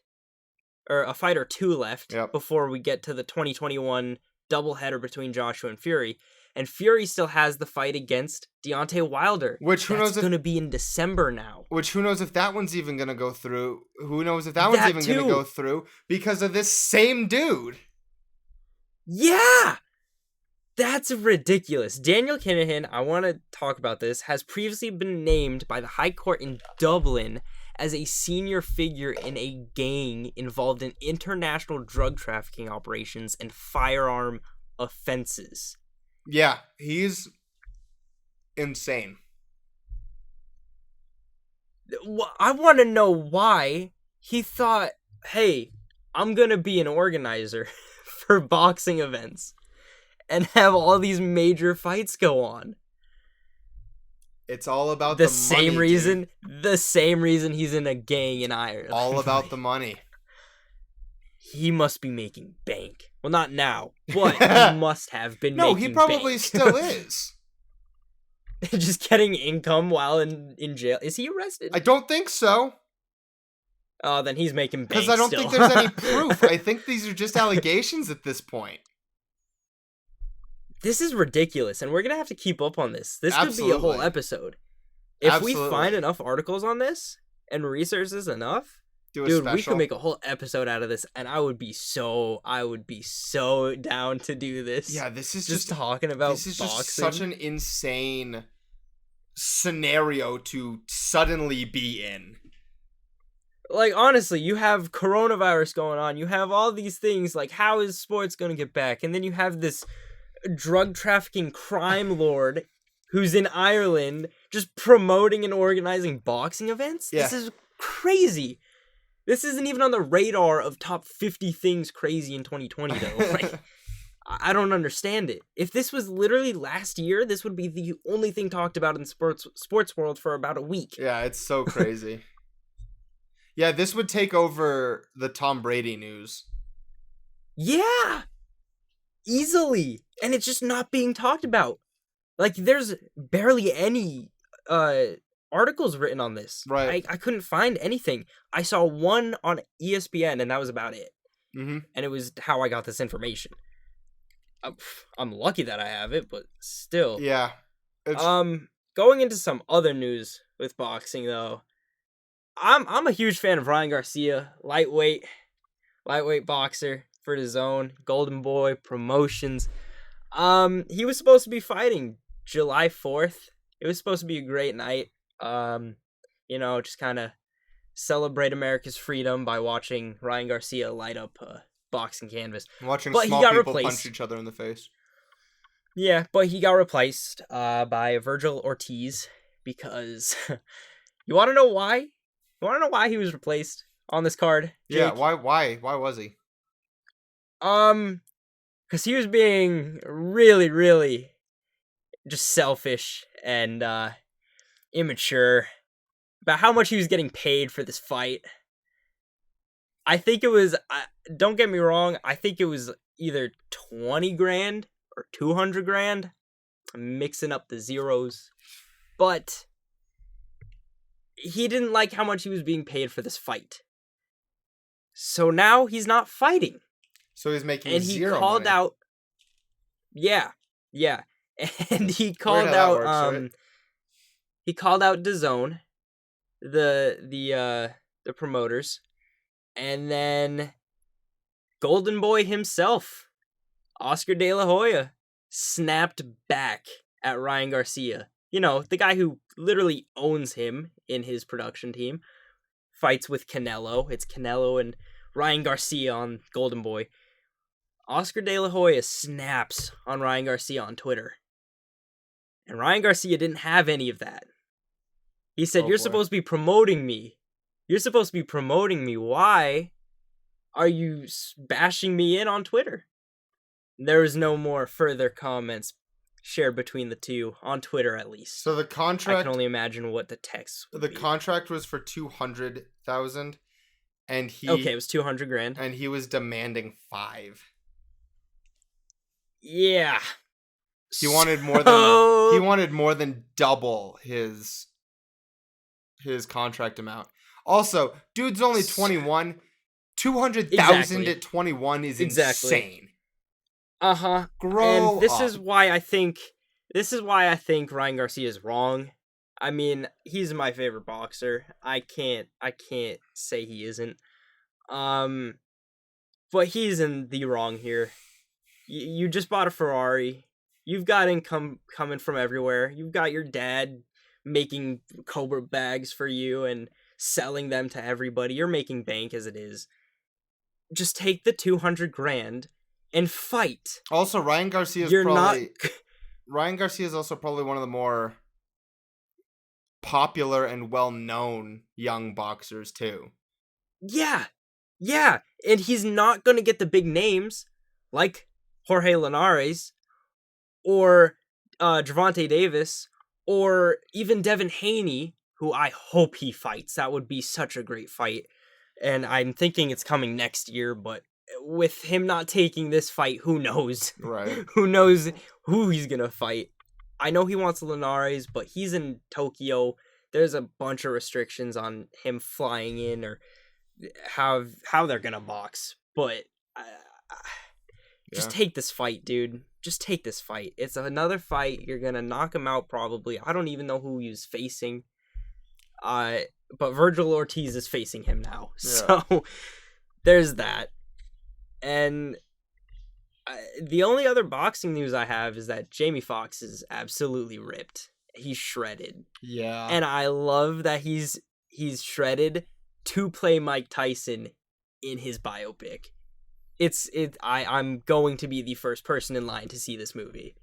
or two left before we get to the 2021 doubleheader between Joshua and Fury. And Fury still has the fight against Deontay Wilder. Which who knows if going to be in December now. Which who knows if that one's even going to go through. Who knows if that one's even going to go through because of this same dude. Yeah! That's ridiculous. Daniel Kinahan, I want to talk about this, has previously been named by the High Court in Dublin as a senior figure in a gang involved in international drug trafficking operations and firearm offenses. Yeah, he's insane. I want to know why he thought, hey, I'm going to be an organizer for boxing events and have all these major fights go on. It's all about the money, same reason. Dude. The same reason he's in a gang in Ireland. All about the money. He must be making bank. Well, not now, but he must have been making bank. No, he probably still is. Just getting income while in jail. Is he arrested? I don't think so. Oh, then he's making bank because I don't think there's any proof. I think these are just allegations at this point. This is ridiculous, and we're going to have to keep up on this. This could be a whole episode. If we find enough articles on this and research this enough, dude, we could make a whole episode out of this, and I would be so down to do this. Yeah, this is just talking about boxing. This is just such an insane scenario to suddenly be in. Like, honestly, you have coronavirus going on. You have all these things. Like, how is sports going to get back? And then you have this drug trafficking crime lord who's in Ireland just promoting and organizing boxing events. Yeah. This is crazy. This isn't even on the radar of top 50 things crazy in 2020 though. Like, I don't understand it. If this was literally last year, this would be the only thing talked about in sports world for about a week. Yeah, it's so crazy. Yeah, this would take over the Tom Brady news. Yeah. Easily. And it's just not being talked about. Like, there's barely any articles written on this. Right. I couldn't find anything. I saw one on ESPN, and that was about it. Mm-hmm. And it was how I got this information. I'm lucky that I have it, but still. Yeah. Going into some other news with boxing, though. I'm a huge fan of Ryan Garcia, lightweight boxer for the Zone, Golden Boy Promotions. He was supposed to be fighting July 4th. It was supposed to be a great night. Just kind of celebrate America's freedom by watching Ryan Garcia light up a boxing canvas. Watching small people punch each other in the face. Yeah, but he got replaced by Virgil Ortiz because You want to know why? You want to know why he was replaced on this card, Yeah, Jake? why was he? Because he was being really, really just selfish and immature about how much he was getting paid for this fight. I think it was, don't get me wrong, I think it was either 20 grand or 200 grand. I'm mixing up the zeros. But he didn't like how much he was being paid for this fight. So now he's not fighting. So he's making And he zero called money. out, yeah. And he called Weird how that out, works, right? he called out DAZN, the promoters, and then Golden Boy himself, Oscar De La Hoya, snapped back at Ryan Garcia. You know, the guy who literally owns him in his production team, fights with Canelo. It's Canelo and Ryan Garcia on Golden Boy. Oscar De La Hoya snaps on Ryan Garcia on Twitter. And Ryan Garcia didn't have any of that. He said, "You're supposed to be promoting me. You're supposed to be promoting me. Why are you bashing me in on Twitter?" There was no more further comments shared between the two, on Twitter at least. So the contract, I can only imagine what the text would be. contract was for 200,000, and it was 200 grand. And he was demanding 5. Yeah. He wanted more than double his contract amount. Also, dude's only 21. 200,000 at 21 is insane. And this is why I think Ryan Garcia is wrong. I mean, he's my favorite boxer. I can't say he isn't. But he's in the wrong here. You just bought a Ferrari. You've got income coming from everywhere. You've got your dad making Cobra bags for you and selling them to everybody. You're making bank as it is. Just take the 200 grand and fight. Also, Ryan Garcia is also probably one of the more popular and well-known young boxers too. Yeah. And he's not going to get the big names like Jorge Linares or Gervonta Davis or even Devin Haney, who I hope he fights. That would be such a great fight. And I'm thinking it's coming next year, but with him not taking this fight, who knows? Right. Who knows who he's going to fight? I know he wants Linares, but he's in Tokyo. There's a bunch of restrictions on him flying in or how they're going to box. But just take this fight, dude. Just take this fight. It's another fight. You're going to knock him out probably. I don't even know who he's facing. But Virgil Ortiz is facing him now. Yeah. So there's that. And the only other boxing news I have is that Jamie Foxx is absolutely ripped. He's shredded. Yeah. And I love that he's shredded to play Mike Tyson in his biopic. I'm going to be the first person in line to see this movie.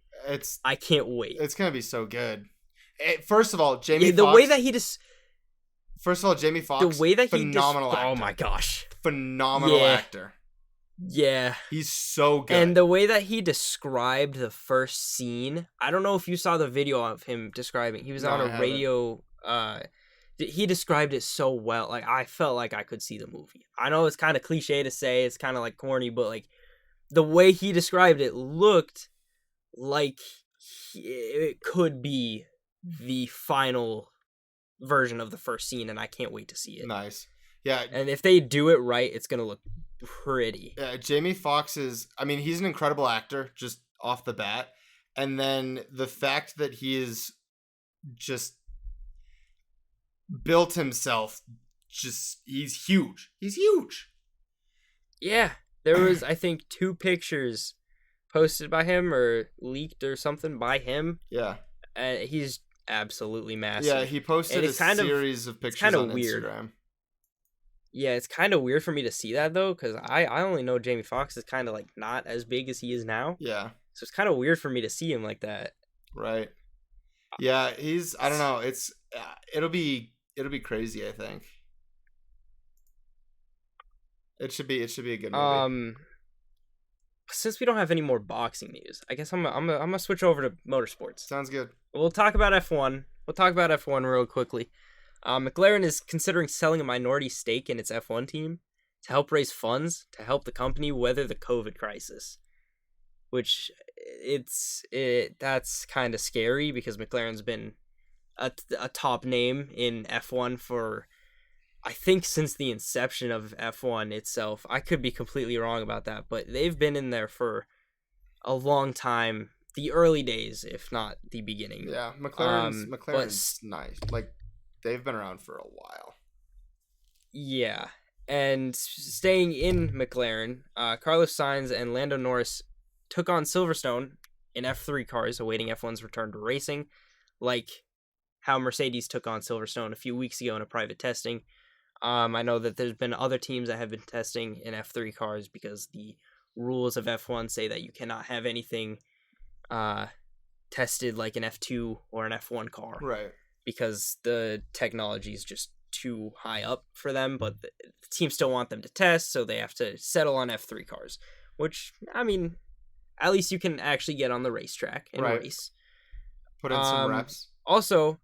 I can't wait. It's going to be so good. First of all, Jamie Foxx. The way that he just... First of all, Jamie Foxx, the way that phenomenal actor. Oh my gosh. Phenomenal actor. Yeah. He's so good. And the way that he described the first scene, I don't know if you saw the video of him describing. He was on a radio. He described it so well. Like, I felt like I could see the movie. I know it's kind of cliche to say. It's kind of like corny, but like the way he described it looked like it could be the final version of the first scene, and I can't wait to see it. Nice. Yeah. And if they do it right, it's going to look pretty. Yeah, Jamie Foxx he's an incredible actor just off the bat. And then the fact that he is just built himself, he's huge. He's huge. Yeah. There was, I think, 2 pictures posted by him or leaked or something by him. Yeah. He's absolutely massive. Yeah, he posted a series of pictures on weird. Instagram. Yeah, it's kind of weird for me to see that, though, because I only know Jamie Foxx is kind of, like, not as big as he is now. Yeah. So it's kind of weird for me to see him like that. Right. Yeah, I don't know, it'll be it'll be crazy. I think it should be a good movie. Since we don't have any more boxing news, I guess I'm gonna switch over to motorsports. Sounds good. We'll talk about F1. We'll talk about F1 real quickly. McLaren is considering selling a minority stake in its F1 team to help raise funds to help the company weather the COVID crisis. Which that's kind of scary because McLaren's been a top name in F1 for, I think, since the inception of F1 itself. I could be completely wrong about that, but they've been in there for a long time. The early days, if not the beginning. Yeah, McLaren's nice. Like, they've been around for a while. Yeah, and staying in McLaren, Carlos Sainz and Lando Norris took on Silverstone in F3 cars, awaiting F1's return to racing, like how Mercedes took on Silverstone a few weeks ago in a private testing. I know that there's been other teams that have been testing in F3 cars because the rules of F1 say that you cannot have anything tested like an F2 or an F1 car. Right. Because the technology is just too high up for them, but the teams still want them to test, so they have to settle on F3 cars, which, I mean, at least you can actually get on the racetrack and race. Put in some reps. Also,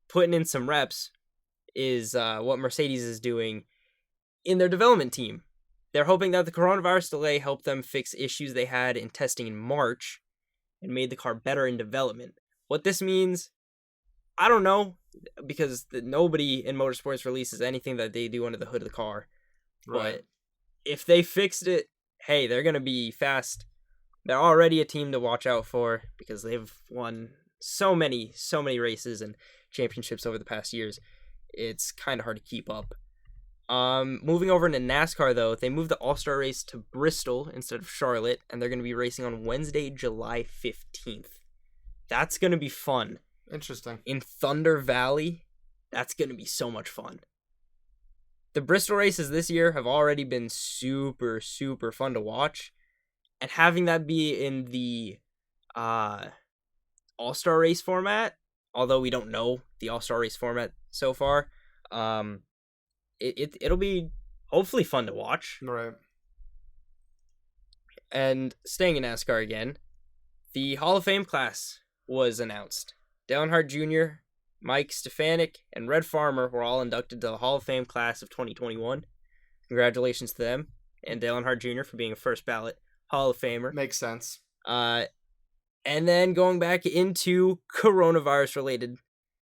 putting in some reps is what Mercedes is doing in their development team. They're hoping that the coronavirus delay helped them fix issues they had in testing in March and made the car better in development. What this means, I don't know, because nobody in motorsports releases anything that they do under the hood of the car. Right. But if they fixed it, hey, they're going to be fast. They're already a team to watch out for because they've won so many races and championships over the past years. It's kind of hard to keep up. Moving over into NASCAR, though, they moved the All-Star race to Bristol instead of Charlotte, and they're going to be racing on Wednesday, July 15th. That's going to be fun. Interesting. In Thunder Valley, that's going to be so much fun. The Bristol races this year have already been super, super fun to watch, and having that be in the All-Star race format, although we don't know the All-Star race format so far, it'll be hopefully fun to watch. Right. And staying in NASCAR again, the Hall of Fame class was announced. Dale Earnhardt Jr., Mike Stefanik, and Red Farmer were all inducted to the Hall of Fame class of 2021. Congratulations to them and Dale Earnhardt Jr. for being a first ballot Hall of Famer. Makes sense. And then going back into coronavirus-related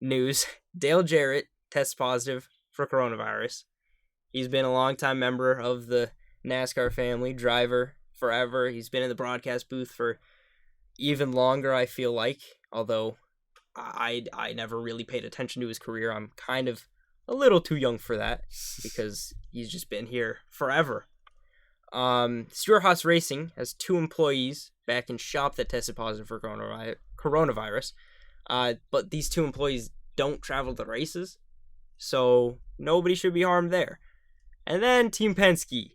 news, Dale Jarrett tests positive for coronavirus. He's been a longtime member of the NASCAR family, driver forever. He's been in the broadcast booth for even longer, I feel like, although I never really paid attention to his career. I'm kind of a little too young for that because he's just been here forever. Stewart-Haas Racing has 2 employees back in shop that tested positive for coronavirus, but these 2 employees don't travel to races, so nobody should be harmed there. And then Team Penske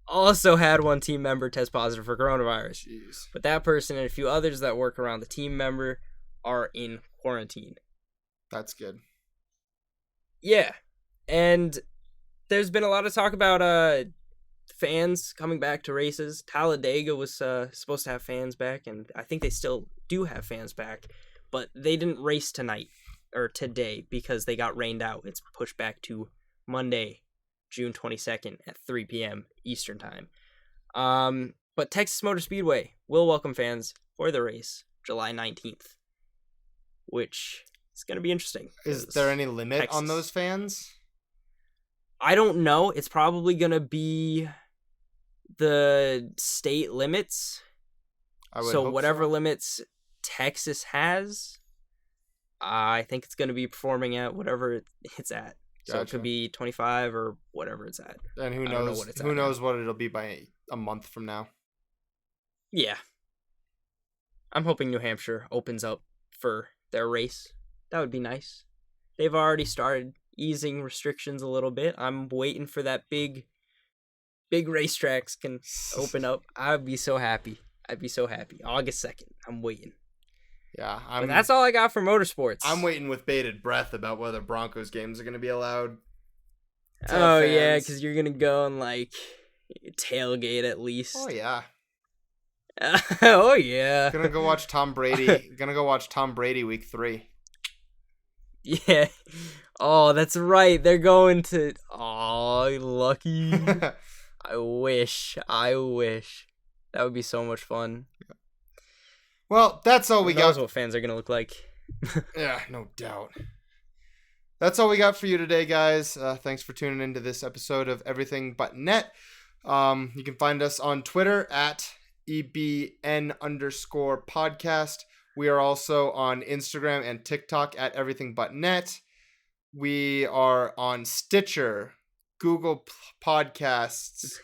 also had 1 team member test positive for coronavirus. Jeez. But that person and a few others that work around the team member are in quarantine. That's good. Yeah. And there's been a lot of talk about fans coming back to races. Talladega was supposed to have fans back, and I think they still do have fans back, but they didn't race today because they got rained out. It's pushed back to Monday, June 22nd at 3 p.m. Eastern Time. But Texas Motor Speedway will welcome fans for the race July 19th, which is going to be interesting. Is there any limit on those fans? I don't know. It's probably going to be the state limits. So whatever limits Texas has, I think it's going to be performing at whatever it's at. So It could be 25 or whatever it's at. And who knows what it'll be by a month from now. Yeah. I'm hoping New Hampshire opens up for their race. That would be nice. They've already started easing restrictions a little bit. I'm waiting for that big racetracks can open up. I'd be so happy. August 2nd. I'm waiting. Yeah, But that's all I got for motorsports. I'm waiting with bated breath about whether Broncos games are going to be allowed. Oh yeah, because you're gonna go and like tailgate at least. Oh yeah. Oh yeah. Gonna go watch Tom Brady. Gonna go watch Tom Brady week 3. Yeah. Oh, that's right. They're going to. Oh, lucky. I wish. That would be so much fun. Well, that's all we Who knows got. what fans are gonna look like. Yeah, no doubt. That's all we got for you today, guys. Thanks for tuning into this episode of Everything But Net. You can find us on Twitter at EBN_podcast. We are also on Instagram and TikTok at Everything But Net. We are on Stitcher, Google Podcasts,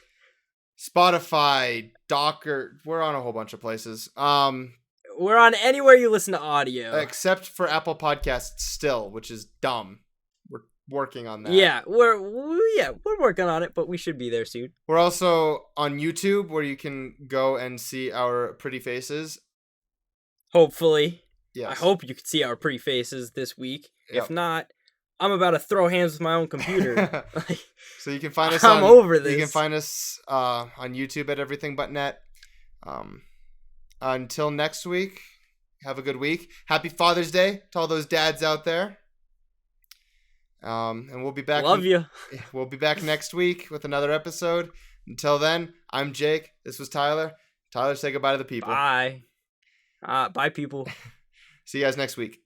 Spotify, Docker. We're on a whole bunch of places. We're on anywhere you listen to audio. Except for Apple Podcasts still, which is dumb. We're working on that. Yeah, we're working on it, but we should be there soon. We're also on YouTube, where you can go and see our pretty faces. Hopefully. Yes. I hope you can see our pretty faces this week. Yep. If not, I'm about to throw hands with my own computer. So you can find us I'm over this. You can find us on YouTube at Everything But Net. Until next week, have a good week. Happy Father's Day to all those dads out there. And we'll be back. Love you. We'll be back next week with another episode. Until then, I'm Jake. This was Tyler. Tyler, say goodbye to the people. Bye. Bye, people. See you guys next week.